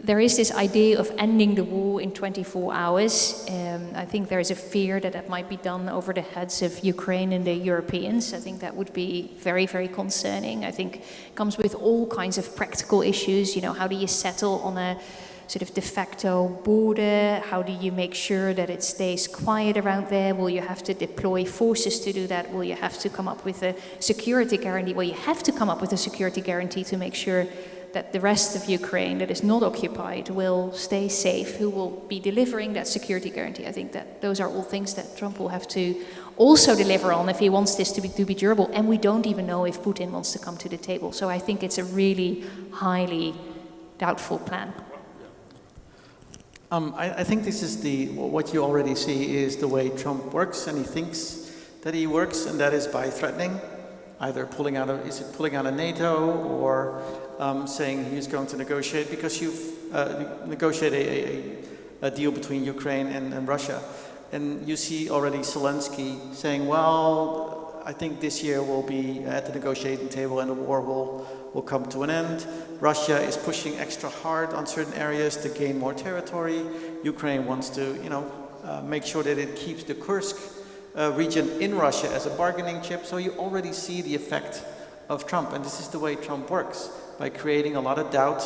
There is this idea of ending the war in 24 hours. I think there is a fear that that might be done over the heads of Ukraine and the Europeans. I think that would be very, very concerning. I think it comes with all kinds of practical issues. How do you settle on a sort of de facto border? How do you make sure that it stays quiet around there? Will you have to deploy forces to do that? Will you have to come up with a security guarantee? Well, you have to come up with a security guarantee to make sure that the rest of Ukraine that is not occupied will stay safe. Who will be delivering that security guarantee? I think that those are all things that Trump will have to also deliver on if he wants this to be durable. And we don't even know if Putin wants to come to the table. So I think it's a really highly doubtful plan. I think this is what you already see is the way Trump works, and he thinks that he works, and that is by threatening, either pulling out of NATO or saying he's going to negotiate, because you've negotiated a deal between Ukraine and Russia. And you see already Zelensky saying, well, I think this year we'll be at the negotiating table and the war will come to an end. Russia is pushing extra hard on certain areas to gain more territory. Ukraine wants to, make sure that it keeps the Kursk region in Russia as a bargaining chip. So you already see the effect of Trump, and this is the way Trump works, by creating a lot of doubt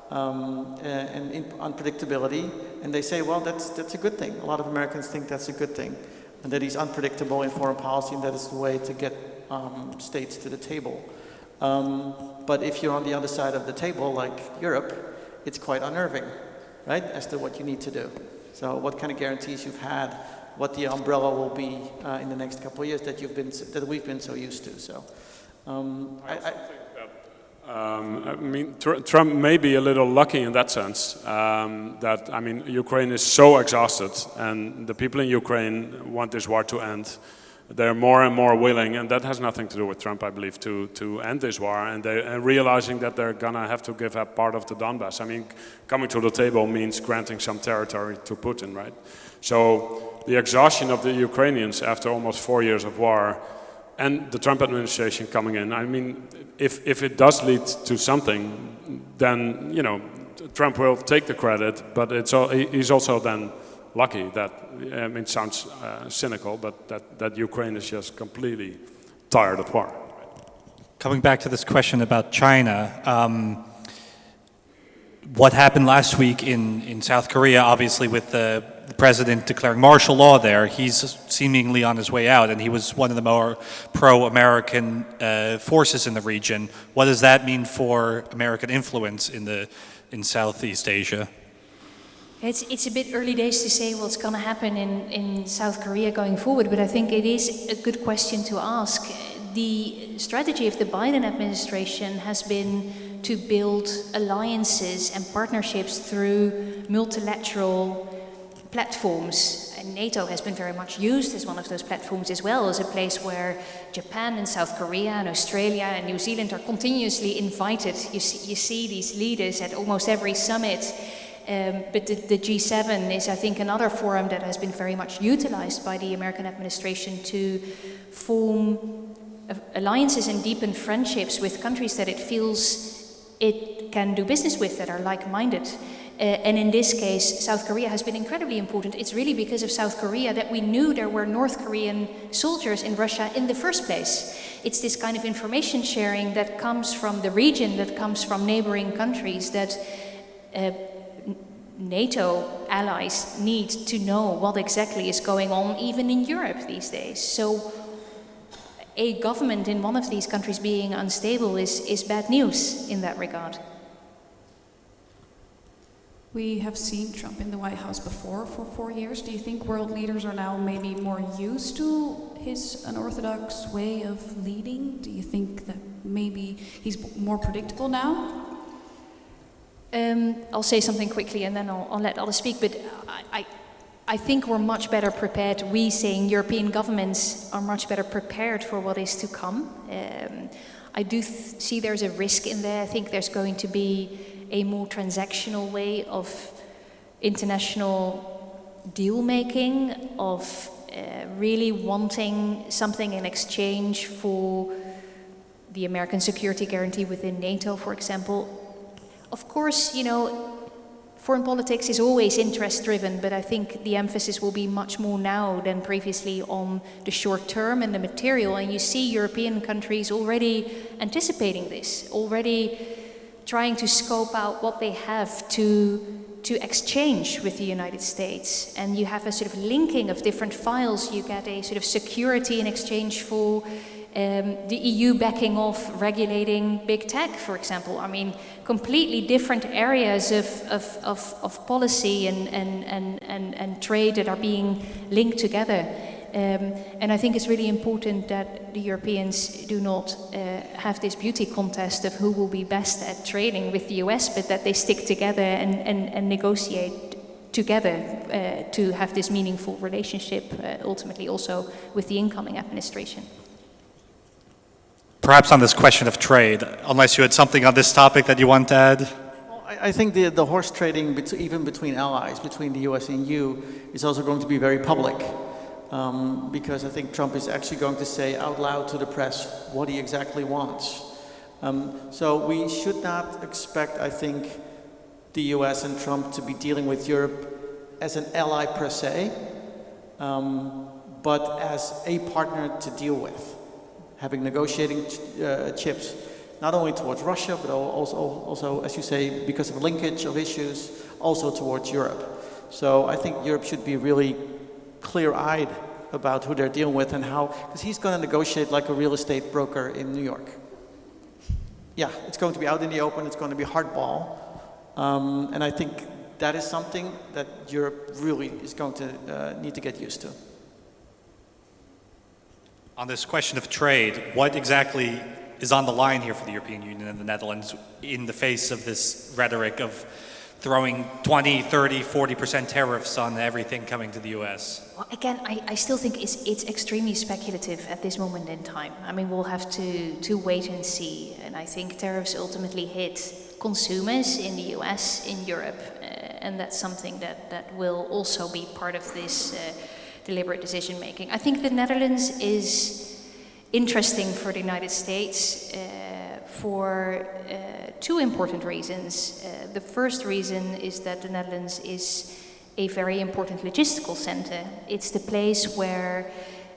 and unpredictability. And they say, well, that's a good thing. A lot of Americans think that's a good thing, and that he's unpredictable in foreign policy, and that is the way to get states to the table. But if you're on the other side of the table, like Europe, it's quite unnerving, right, as to what you need to do. So what kind of guarantees you've had, what the umbrella will be in the next couple of years that we've been so used to. So I mean, Trump may be a little lucky in that sense, that, I mean, Ukraine is so exhausted, and the people in Ukraine want this war to end. They're more and more willing, and that has nothing to do with Trump, I believe, to end this war, and realizing that they're gonna have to give up part of the Donbass. I mean, coming to the table means granting some territory to Putin, right? So the exhaustion of the Ukrainians after almost 4 years of war, and the Trump administration coming in, I mean, if it does lead to something, then, you know, Trump will take the credit, but he's also then lucky that, I mean, it sounds cynical, but that Ukraine is just completely tired of war. Coming back to this question about China, what happened last week in South Korea, obviously with the president declaring martial law there, he's seemingly on his way out, and he was one of the more pro-American forces in the region. What does that mean for American influence in Southeast Asia? It's a bit early days to say what's going to happen in South Korea going forward, but I think it is a good question to ask. The strategy of the Biden administration has been to build alliances and partnerships through multilateral platforms. And NATO has been very much used as one of those platforms as well, as a place where Japan and South Korea and Australia and New Zealand are continuously invited. You see these leaders at almost every summit. But the G7 is, I think, another forum that has been very much utilized by the American administration to form alliances and deepen friendships with countries that it feels it can do business with, that are like-minded. And in this case, South Korea has been incredibly important. It's really because of South Korea that we knew there were North Korean soldiers in Russia in the first place. It's this kind of information sharing that comes from the region, that comes from neighboring countries, that NATO allies need to know what exactly is going on even in Europe these days. So a government in one of these countries being unstable is bad news in that regard. We have seen Trump in the White House before for 4 years. Do you think world leaders are now maybe more used to his unorthodox way of leading? Do you think that maybe he's more predictable now? I'll say something quickly and then I'll let others speak, but I think we're much better prepared. We, saying European governments, are much better prepared for what is to come. I do see there's a risk in there. I think there's going to be a more transactional way of international deal making, of really wanting something in exchange for the American security guarantee within NATO, for example. Of course, you know, foreign politics is always interest-driven, but I think the emphasis will be much more now than previously on the short term and the material. And you see European countries already anticipating this, already trying to scope out what they have to exchange with the United States. And you have a sort of linking of different files. You get a sort of security in exchange for the EU backing off regulating big tech, for example. I mean, completely different areas of policy and trade that are being linked together. And I think it's really important that the Europeans do not have this beauty contest of who will be best at trading with the US, but that they stick together and negotiate together to have this meaningful relationship, ultimately also with the incoming administration. Perhaps on this question of trade, unless you had something on this topic that you want to add? Well, I think the horse trading, even between allies, between the US and EU, is also going to be very public. Because I think Trump is actually going to say out loud to the press what he exactly wants. So we should not expect, I think, the US and Trump to be dealing with Europe as an ally per se, but as a partner to deal with. Having negotiating chips not only towards Russia, but also, as you say, because of linkage of issues, also towards Europe. So I think Europe should be really clear-eyed about who they're dealing with and how, because he's going to negotiate like a real estate broker in New York. Yeah, it's going to be out in the open, it's going to be hardball. And I think that is something that Europe really is going to need to get used to. On this question of trade, what exactly is on the line here for the European Union and the Netherlands in the face of this rhetoric of throwing 20, 30, 40% tariffs on everything coming to the US? Well, again, I still think it's extremely speculative at this moment in time. I mean, we'll have to wait and see. And I think tariffs ultimately hit consumers in the US, in Europe, and that's something that will also be part of this deliberate decision making. I think the Netherlands is interesting for the United States for two important reasons. The first reason is that the Netherlands is a very important logistical center. It's the place where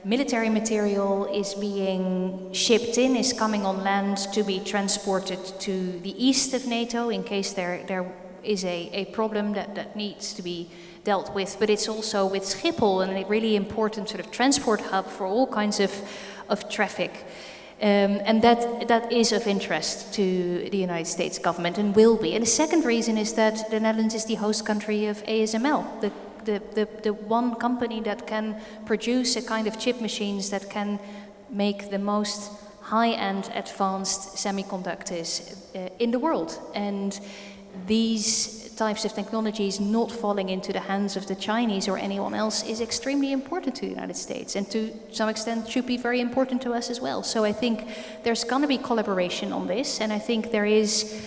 military material is being shipped in, is coming on land to be transported to the east of NATO in case there is a problem that needs to be dealt with. But it's also with Schiphol and a really important sort of transport hub for all kinds of traffic. And that is of interest to the United States government and will be. And the second reason is that the Netherlands is the host country of ASML, the one company that can produce a kind of chip machines that can make the most high-end advanced semiconductors in the world. And these types of technologies not falling into the hands of the Chinese or anyone else is extremely important to the United States, and to some extent should be very important to us as well. So I think there's going to be collaboration on this, and I think there is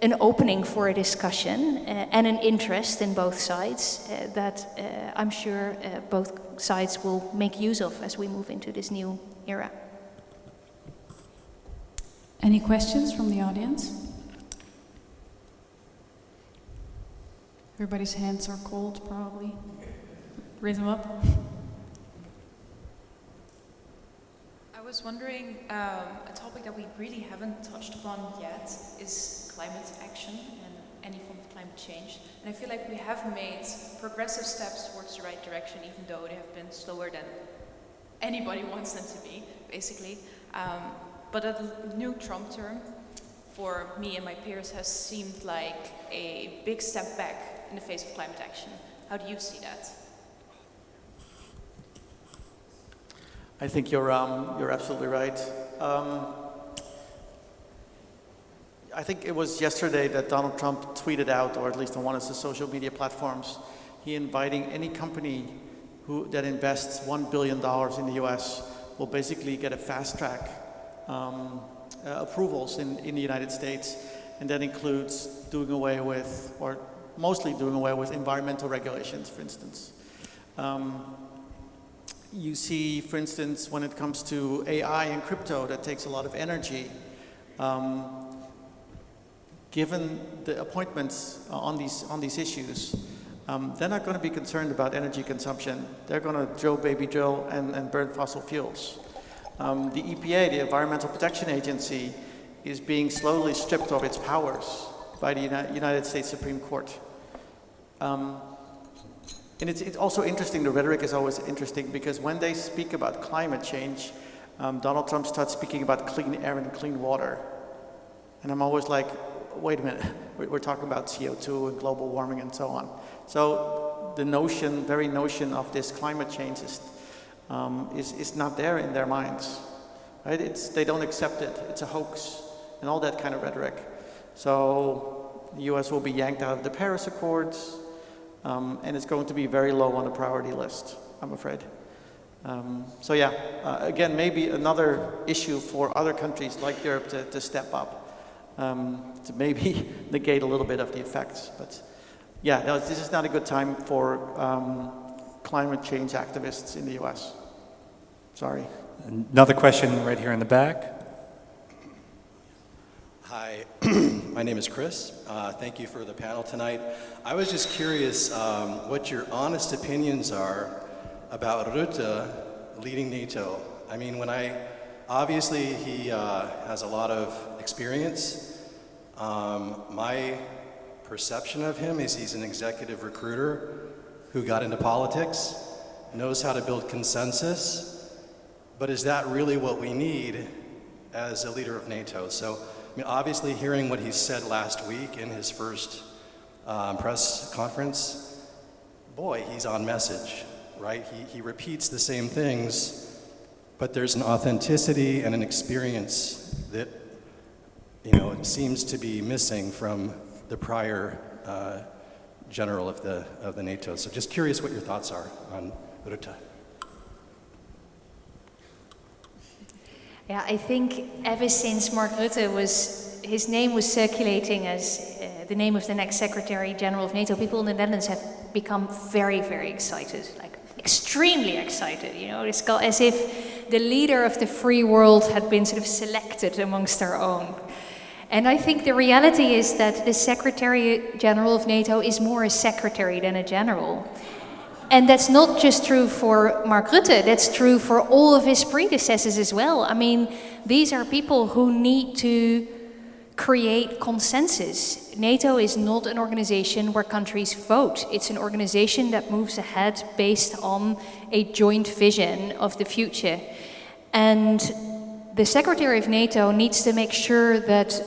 an opening for a discussion and an interest in both sides that I'm sure both sides will make use of as we move into this new era. Any questions from the audience? Everybody's hands are cold, probably. Raise them up. I was wondering, a topic that we really haven't touched upon yet is climate action and any form of climate change. And I feel like we have made progressive steps towards the right direction, even though they have been slower than anybody wants them to be, basically. But a new Trump term, for me and my peers, has seemed like a big step back in the face of climate action. How do you see that? I think you're absolutely right. I think it was yesterday that Donald Trump tweeted out, or at least on one of his social media platforms, he inviting any company that invests $1 billion in the US will basically get a fast track approvals in the United States, and that includes doing away with, or mostly doing away with, environmental regulations, for instance. You see, for instance, when it comes to AI and crypto, that takes a lot of energy. Given the appointments on these issues, they're not going to be concerned about energy consumption. They're going to drill and burn fossil fuels. The EPA, the Environmental Protection Agency, is being slowly stripped of its powers by the United States Supreme Court. And it's also interesting, the rhetoric is always interesting, because when they speak about climate change, Donald Trump starts speaking about clean air and clean water. And I'm always like, wait a minute, we're talking about CO2 and global warming and so on. So the very notion of this climate change is not there in their minds, right? They don't accept it, it's a hoax, and all that kind of rhetoric. So the US will be yanked out of the Paris Accords, and it's going to be very low on the priority list, I'm afraid. So yeah, again, maybe another issue for other countries like Europe to step up, to maybe negate a little bit of the effects. But yeah, no, this is not a good time for climate change activists in the US. Sorry. Another question right here in the back. Hi, my name is Chris. Thank you for the panel tonight. I was just curious what your honest opinions are about Rutte leading NATO. I mean, when I Obviously, he has a lot of experience. My perception of him is he's an executive recruiter who got into politics, knows how to build consensus, but is that really what we need as a leader of NATO? So, I mean, obviously hearing what he said last week in his first press conference, boy, he's on message, right? He repeats the same things, but there's an authenticity and an experience that, you know, it seems to be missing from the prior general of the NATO. So just curious what your thoughts are on Rutte. Yeah, I think ever since Mark Rutte his name was circulating as the name of the next Secretary General of NATO, people in the Netherlands have become very, very excited, like extremely excited. You know, it's as if the leader of the free world had been sort of selected amongst our own. And I think the reality is that the Secretary General of NATO is more a secretary than a general. And that's not just true for Mark Rutte, that's true for all of his predecessors as well. I mean, these are people who need to create consensus. NATO is not an organization where countries vote. It's an organization that moves ahead based on a joint vision of the future. And the Secretary of NATO needs to make sure that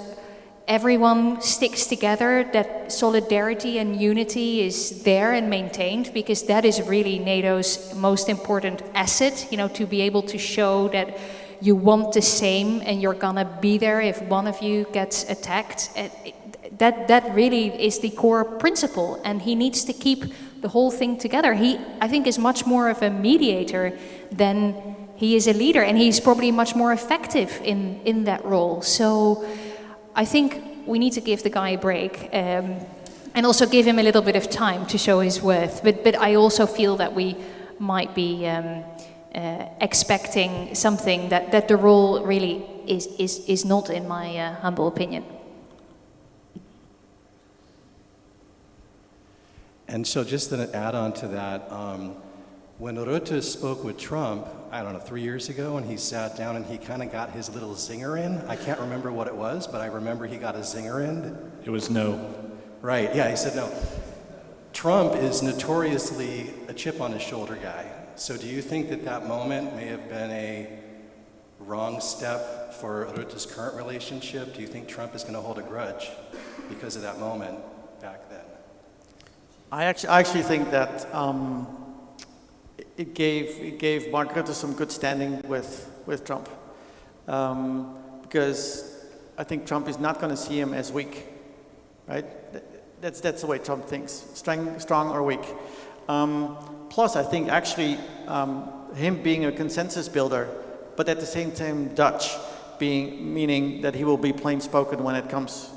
everyone sticks together, that solidarity and unity is there and maintained, because that is really NATO's most important asset, you know, to be able to show that you want the same and you're gonna be there if one of you gets attacked. That really is the core principle, and he needs to keep the whole thing together. He, I think, is much more of a mediator than he is a leader, and he's probably much more effective in that role. So I think we need to give the guy a break and also give him a little bit of time to show his worth. But I also feel that we might be expecting something that the role really is not, in my humble opinion. And so just an add-on to that, when Rutte spoke with Trump, I don't know, 3 years ago, and he sat down and he kind of got his little zinger in. I can't remember what it was, but I remember he got a zinger in. It was no. Right, yeah, he said no. Trump is notoriously a chip on his shoulder guy. So do you think that moment may have been a wrong step for Rutte's current relationship? Do you think Trump is going to hold a grudge because of that moment back then? I actually think that it gave Mark Rutte some good standing with Trump, because I think Trump is not going to see him as weak, right? That's the way Trump thinks, strong or weak. Plus, I think actually him being a consensus builder, but at the same time Dutch, meaning that he will be plain spoken when it comes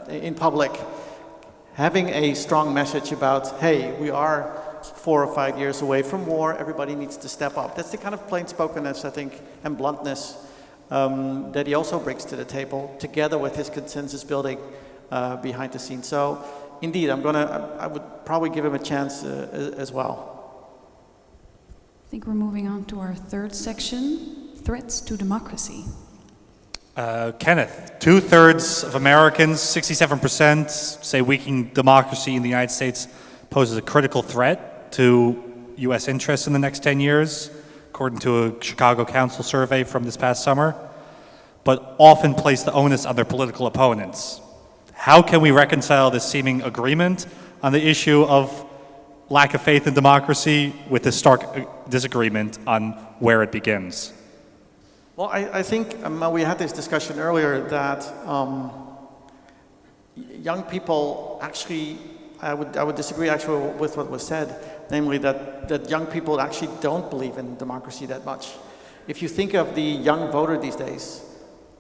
in public, having a strong message about, hey, we are 4 or 5 years away from war, everybody needs to step up. That's the kind of plain spokenness, I think, and bluntness that he also brings to the table, together with his consensus building behind the scenes. So indeed, I would probably give him a chance as well. I think we're moving on to our third section, threats to democracy. Kenneth, 2/3 of Americans, 67%, say weakening democracy in the United States poses a critical threat to U.S. interests in the next 10 years, according to a Chicago Council survey from this past summer, but often place the onus on their political opponents. How can we reconcile this seeming agreement on the issue of lack of faith in democracy with the stark disagreement on where it begins? Well, I think we had this discussion earlier that young people actually, I would disagree actually with what was said, namely that young people actually don't believe in democracy that much. If you think of the young voter these days,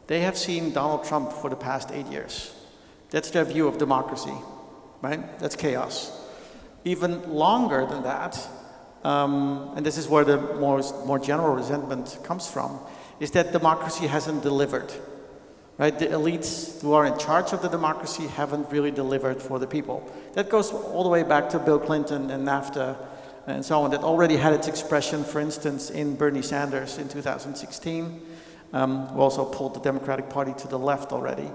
they have seen Donald Trump for the past 8 years. That's their view of democracy, right? That's chaos. Even longer than that, and this is where the more general resentment comes from, is that democracy hasn't delivered, right? The elites who are in charge of the democracy haven't really delivered for the people. That goes all the way back to Bill Clinton and NAFTA and so on. That already had its expression, for instance, in Bernie Sanders in 2016. who also pulled the Democratic Party to the left already.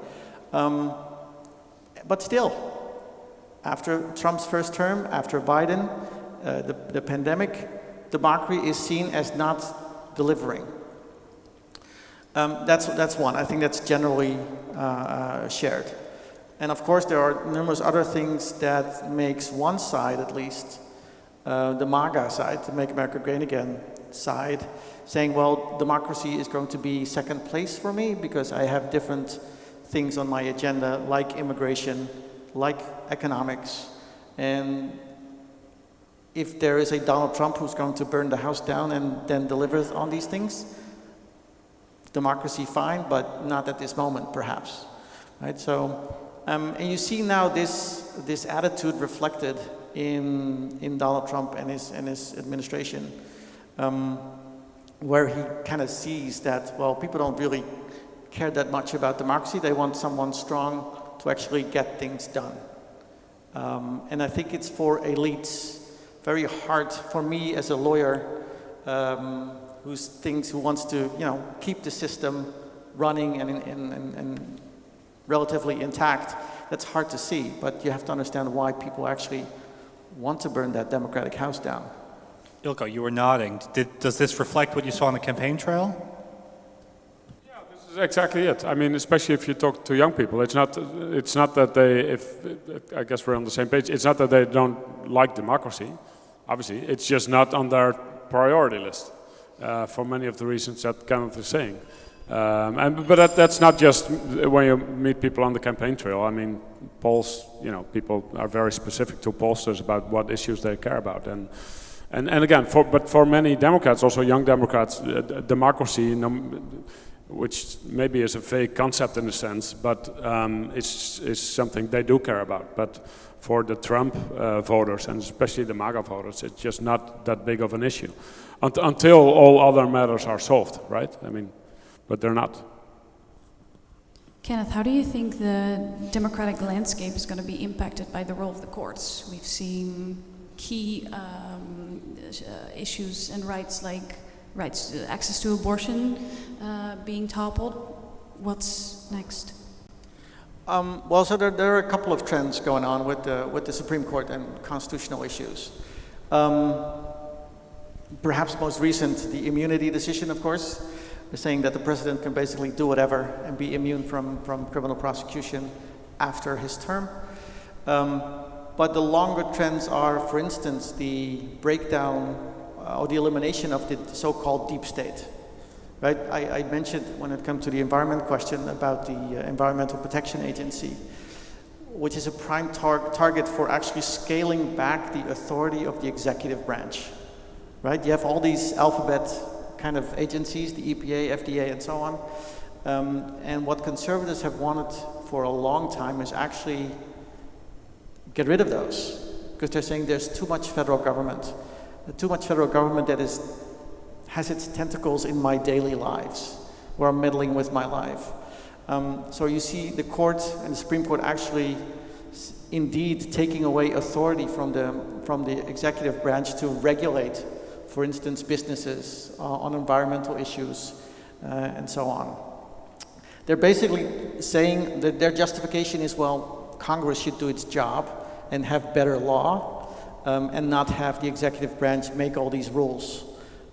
But still, after Trump's first term, after Biden, the pandemic, democracy is seen as not delivering. That's one. I think that's generally shared. And of course, there are numerous other things that makes one side, at least, the MAGA side, the Make America Great Again side, saying, well, democracy is going to be second place for me because I have different things on my agenda, like immigration, like economics. And if there is a Donald Trump who's going to burn the house down and then delivers on these things, democracy fine, but not at this moment, perhaps. Right? So, and you see now this attitude reflected in Donald Trump and his administration, where he kind of sees that, well, people don't really care that much about democracy. They want someone strong to actually get things done. And I think it's for elites very hard for me as a lawyer who wants to, keep the system running and relatively intact. That's hard to see, but you have to understand why people actually want to burn that Democratic House down. Ilko, you were nodding. Does this reflect what you saw on the campaign trail? Yeah, this is exactly it. I mean, especially if you talk to young people, it's not that they, I guess we're on the same page, it's not that they don't like democracy, obviously, it's just not on their priority list for many of the reasons that Kenneth is saying. But that's not just when you meet people on the campaign trail. I mean, polls, people are very specific to pollsters about what issues they care about. And again, for many Democrats, also young Democrats, democracy, which maybe is a vague concept in a sense, but is something they do care about. But for the Trump voters, and especially the MAGA voters, it's just not that big of an issue. Until all other matters are solved, right? I mean, but they're not. Kenneth, how do you think the democratic landscape is going to be impacted by the role of the courts? We've seen key issues and rights like access to abortion being toppled. What's next? Well, so there are a couple of trends going on with the Supreme Court and constitutional issues. Perhaps most recent, the immunity decision, of course. They're saying that the president can basically do whatever and be immune from criminal prosecution after his term. But the longer trends are, for instance, the breakdown or the elimination of the so-called deep state. Right? I mentioned when it comes to the environment question about the Environmental Protection Agency, which is a prime target for actually scaling back the authority of the executive branch. Right? You have all these alphabet kind of agencies, the EPA, FDA, and so on. And what conservatives have wanted for a long time is actually get rid of those, because they're saying there's too much federal government. Too much federal government that has its tentacles in my daily lives, or meddling with my life. So you see the court and the Supreme Court actually indeed taking away authority from the executive branch to regulate, for instance, businesses on environmental issues and so on. They're basically saying that their justification is, well, Congress should do its job and have better law and not have the executive branch make all these rules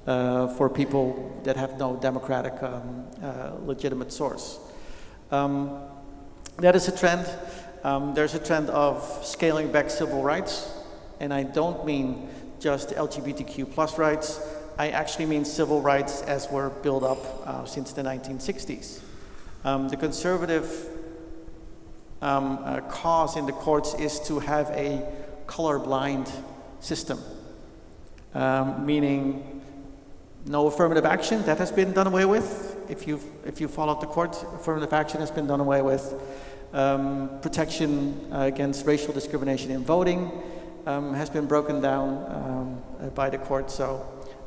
for people that have no democratic legitimate source. That is a trend. There's a trend of scaling back civil rights, and I don't mean just LGBTQ plus rights. I actually mean civil rights as were built up since the 1960s. The conservative cause in the courts is to have a colorblind system, meaning no affirmative action. That has been done away with. If you followed the court, affirmative action has been done away with. Protection against racial discrimination in voting has been broken down by the court. So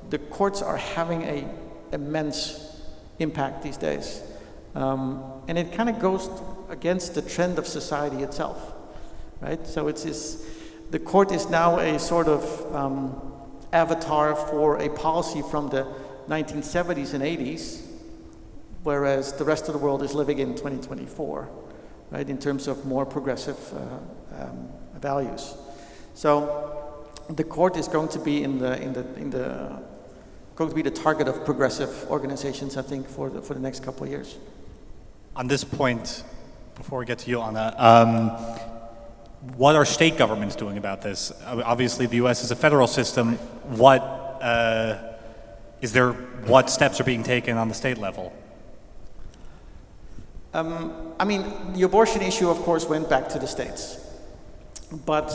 the courts are having an immense impact these days. And it kind of goes against the trend of society itself, right? So the court is now a sort of avatar for a policy from the 1970s and 80s whereas the rest of the world is living in 2024, right, in terms of more progressive values. So the court is going to be going to be the target of progressive organizations, I think, for the next couple of years. On this point, before we get to you, Anna, what are state governments doing about this? Obviously, the U.S. is a federal system. What steps are being taken on the state level? I mean, the abortion issue, of course, went back to the states. But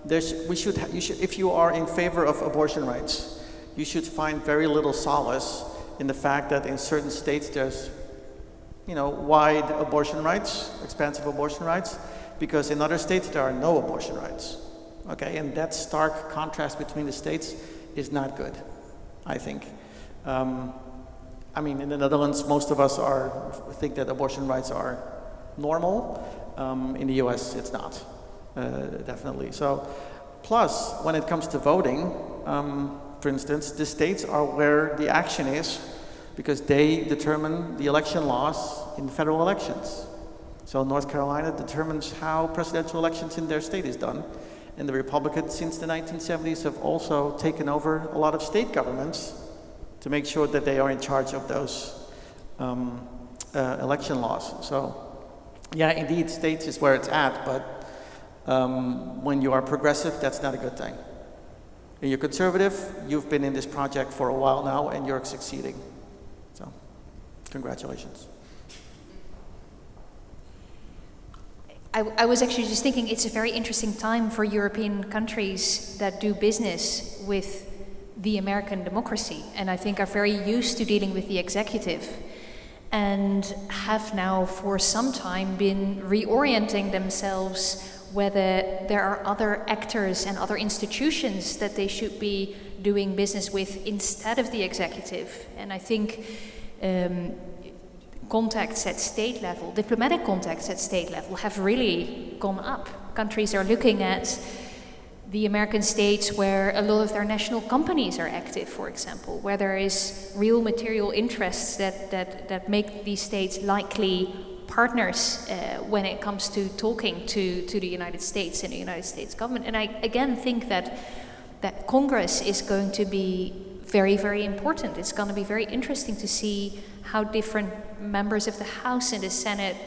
if you are in favor of abortion rights, you should find very little solace in the fact that in certain states there's, wide abortion rights, expansive abortion rights, because in other states there are no abortion rights. Okay, and that stark contrast between the states is not good, I think. I mean, in the Netherlands, most of us think that abortion rights are normal. In the US, it's not, definitely. So, plus, when it comes to voting, for instance, the states are where the action is because they determine the election laws in federal elections. So North Carolina determines how presidential elections in their state is done. And the Republicans, since the 1970s, have also taken over a lot of state governments to make sure that they are in charge of those election laws. So, yeah, indeed, states is where it's at, but when you are progressive, that's not a good thing. When you're conservative, you've been in this project for a while now, and you're succeeding. So, congratulations. I was actually just thinking it's a very interesting time for European countries that do business with the American democracy, and I think are very used to dealing with the executive, and have now for some time been reorienting themselves whether there are other actors and other institutions that they should be doing business with instead of the executive. And I think contacts at state level, diplomatic contacts at state level have really gone up. Countries are looking at the American states where a lot of their national companies are active, for example, where there is real material interests that make these states likely partners when it comes to talking to the United States and the United States government. And I again think that Congress is going to be very, very important. It's going to be very interesting to see how different members of the House and the Senate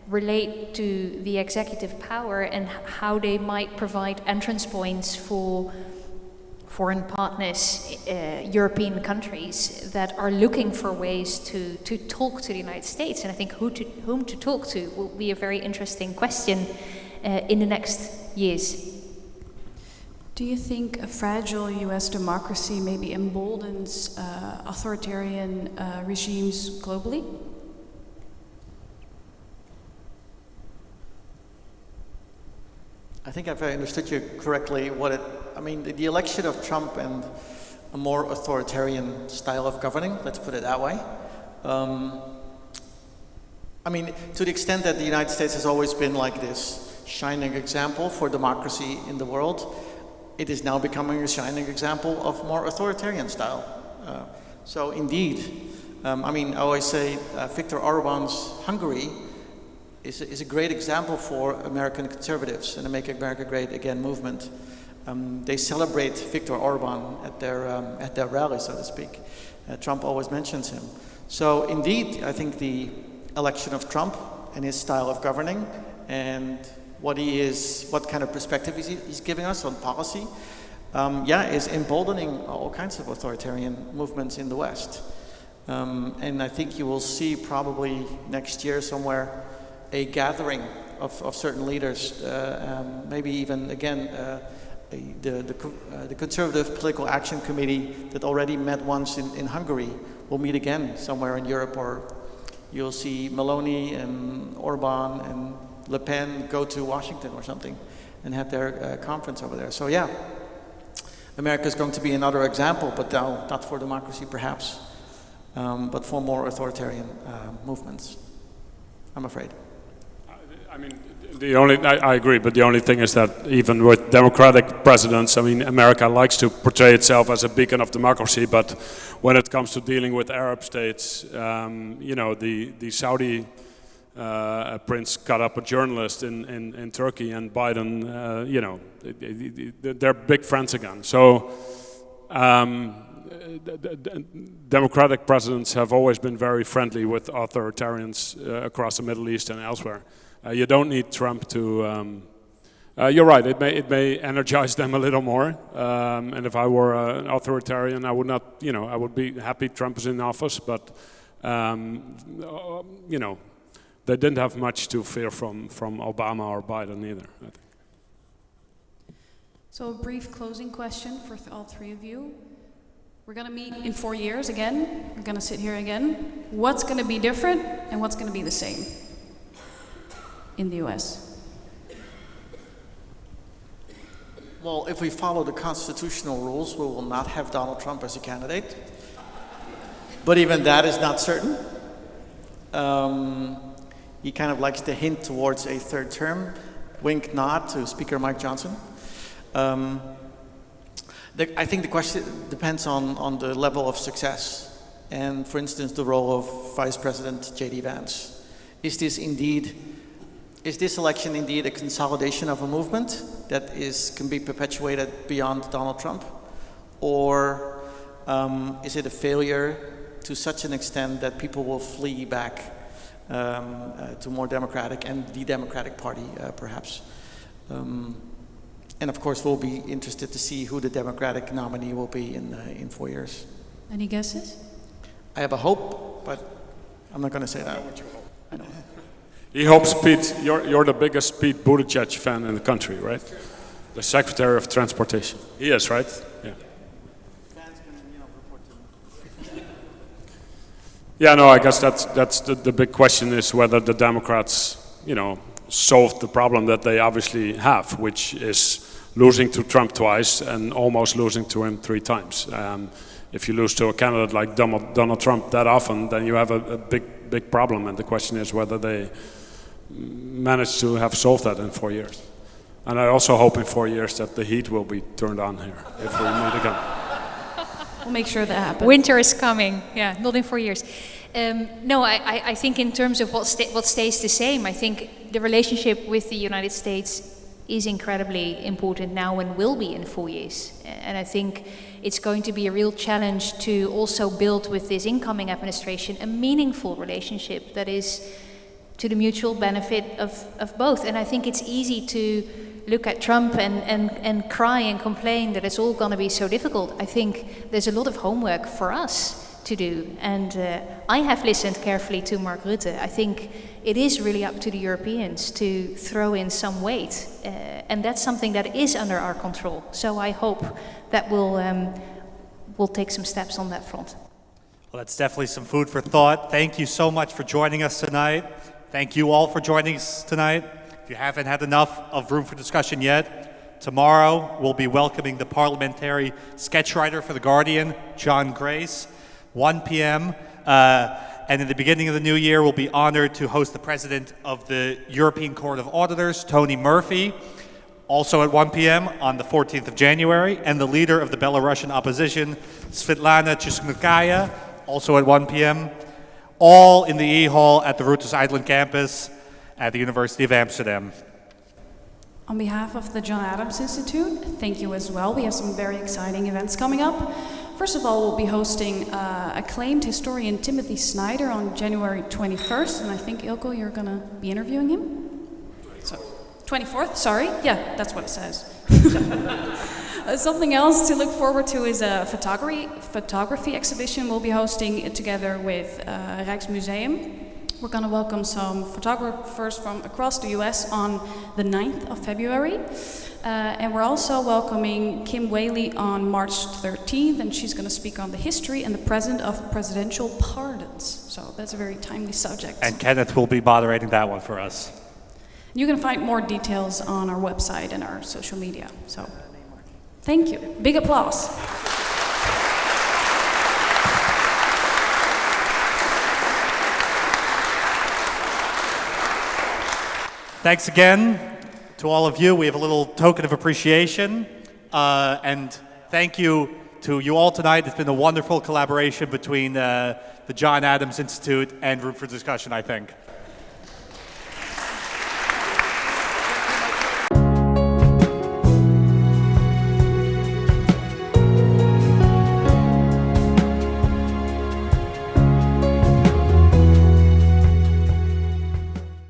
relate to the executive power and how they might provide entrance points for foreign partners, European countries that are looking for ways to talk to the United States. And I think whom to talk to will be a very interesting question in the next years. Do you think a fragile US democracy maybe emboldens authoritarian regimes globally? I think if I understood you correctly, the election of Trump and a more authoritarian style of governing, let's put it that way. To the extent that the United States has always been like this shining example for democracy in the world, it is now becoming a shining example of more authoritarian style. So indeed, I always say Viktor Orban's Hungary is a great example for American conservatives and the Make America Great Again movement. They celebrate Viktor Orban at their rally, so to speak. Trump always mentions him. So indeed, I think the election of Trump and his style of governing and what kind of perspective he's giving us on policy, is emboldening all kinds of authoritarian movements in the West. And I think you will see probably next year somewhere a gathering of certain leaders, maybe even again the Conservative Political Action Committee that already met once in Hungary will meet again somewhere in Europe, or you'll see Meloni and Orban and Le Pen go to Washington or something and have their conference over there. So yeah, America is going to be another example, but not for democracy perhaps, but for more authoritarian movements, I'm afraid. I mean, I agree, but the only thing is that even with democratic presidents, I mean, America likes to portray itself as a beacon of democracy, but when it comes to dealing with Arab states, the Saudi prince cut up a journalist in Turkey, and Biden, they're big friends again. So democratic presidents have always been very friendly with authoritarians across the Middle East and elsewhere. You don't need Trump to. You're right. It may energize them a little more. And if I were an authoritarian, I would not. I would be happy Trump is in office. But they didn't have much to fear from Obama or Biden either, I think. So a brief closing question for all three of you. We're going to meet in 4 years again. We're going to sit here again. What's going to be different and what's going to be the same in the US? Well, if we follow the constitutional rules, we will not have Donald Trump as a candidate. But even that is not certain. He kind of likes to hint towards a third term. Wink, nod to Speaker Mike Johnson. I think the question depends on the level of success. And for instance, the role of Vice President J.D. Vance. Is this election indeed a consolidation of a movement that can be perpetuated beyond Donald Trump? Or is it a failure to such an extent that people will flee back to more democratic and the Democratic Party, perhaps? And of course, we'll be interested to see who the Democratic nominee will be in 4 years. Any guesses? I have a hope, but I'm not going to say that. I know what you hope. I know. He hopes Pete. You're the biggest Pete Buttigieg fan in the country, right? The Secretary of Transportation. He is, right? Yeah. Yeah, no, I guess that's the big question is whether the Democrats, solved the problem that they obviously have, which is losing to Trump twice and almost losing to him 3 times. If you lose to a candidate like Donald Trump that often, then you have a big problem, and the question is whether they manage to have solved that in 4 years. And I also hope in 4 years that the heat will be turned on here if we meet again. We'll make sure that happens. Winter is coming, not in 4 years. No, I think in terms of what stays the same, I think the relationship with the United States is incredibly important now and will be in 4 years. And I think it's going to be a real challenge to also build with this incoming administration a meaningful relationship that is to the mutual benefit of both. And I think it's easy to look at Trump and cry and complain that it's all going to be so difficult. I think there's a lot of homework for us to do. And I have listened carefully to Mark Rutte. I think it is really up to the Europeans to throw in some weight. And that's something that is under our control. So I hope that we'll take some steps on that front. Well, that's definitely some food for thought. Thank you so much for joining us tonight. Thank you all for joining us tonight. If you haven't had enough of room for discussion yet, tomorrow we'll be welcoming the parliamentary sketchwriter for The Guardian, John Grace, 1 p.m. And in the beginning of the new year, we'll be honored to host the president of the European Court of Auditors, Tony Murphy, also at 1 p.m. on the 14th of January, and the leader of the Belarusian opposition, Svetlana Chishnukaya, also at 1 p.m., all in the E-Hall at the Rutus Island campus at the University of Amsterdam. On behalf of the John Adams Institute, thank you as well. We have some very exciting events coming up. First of all, we'll be hosting acclaimed historian Timothy Snyder on January 21st, and I think, Ilko, you're going to be interviewing him? So, 24th, sorry. Yeah, that's what it says. Something else to look forward to is a photography exhibition we'll be hosting together with Rijksmuseum. We're going to welcome some photographers from across the US on the 9th of February. And we're also welcoming Kim Whaley on March 13th, and she's going to speak on the history and the present of presidential pardons. So that's a very timely subject. And Kenneth will be moderating that one for us. You can find more details on our website and our social media. So, thank you. Big applause. Thanks again to all of you. We have a little token of appreciation. And thank you to you all tonight. It's been a wonderful collaboration between the John Adams Institute and Room for Discussion, I think.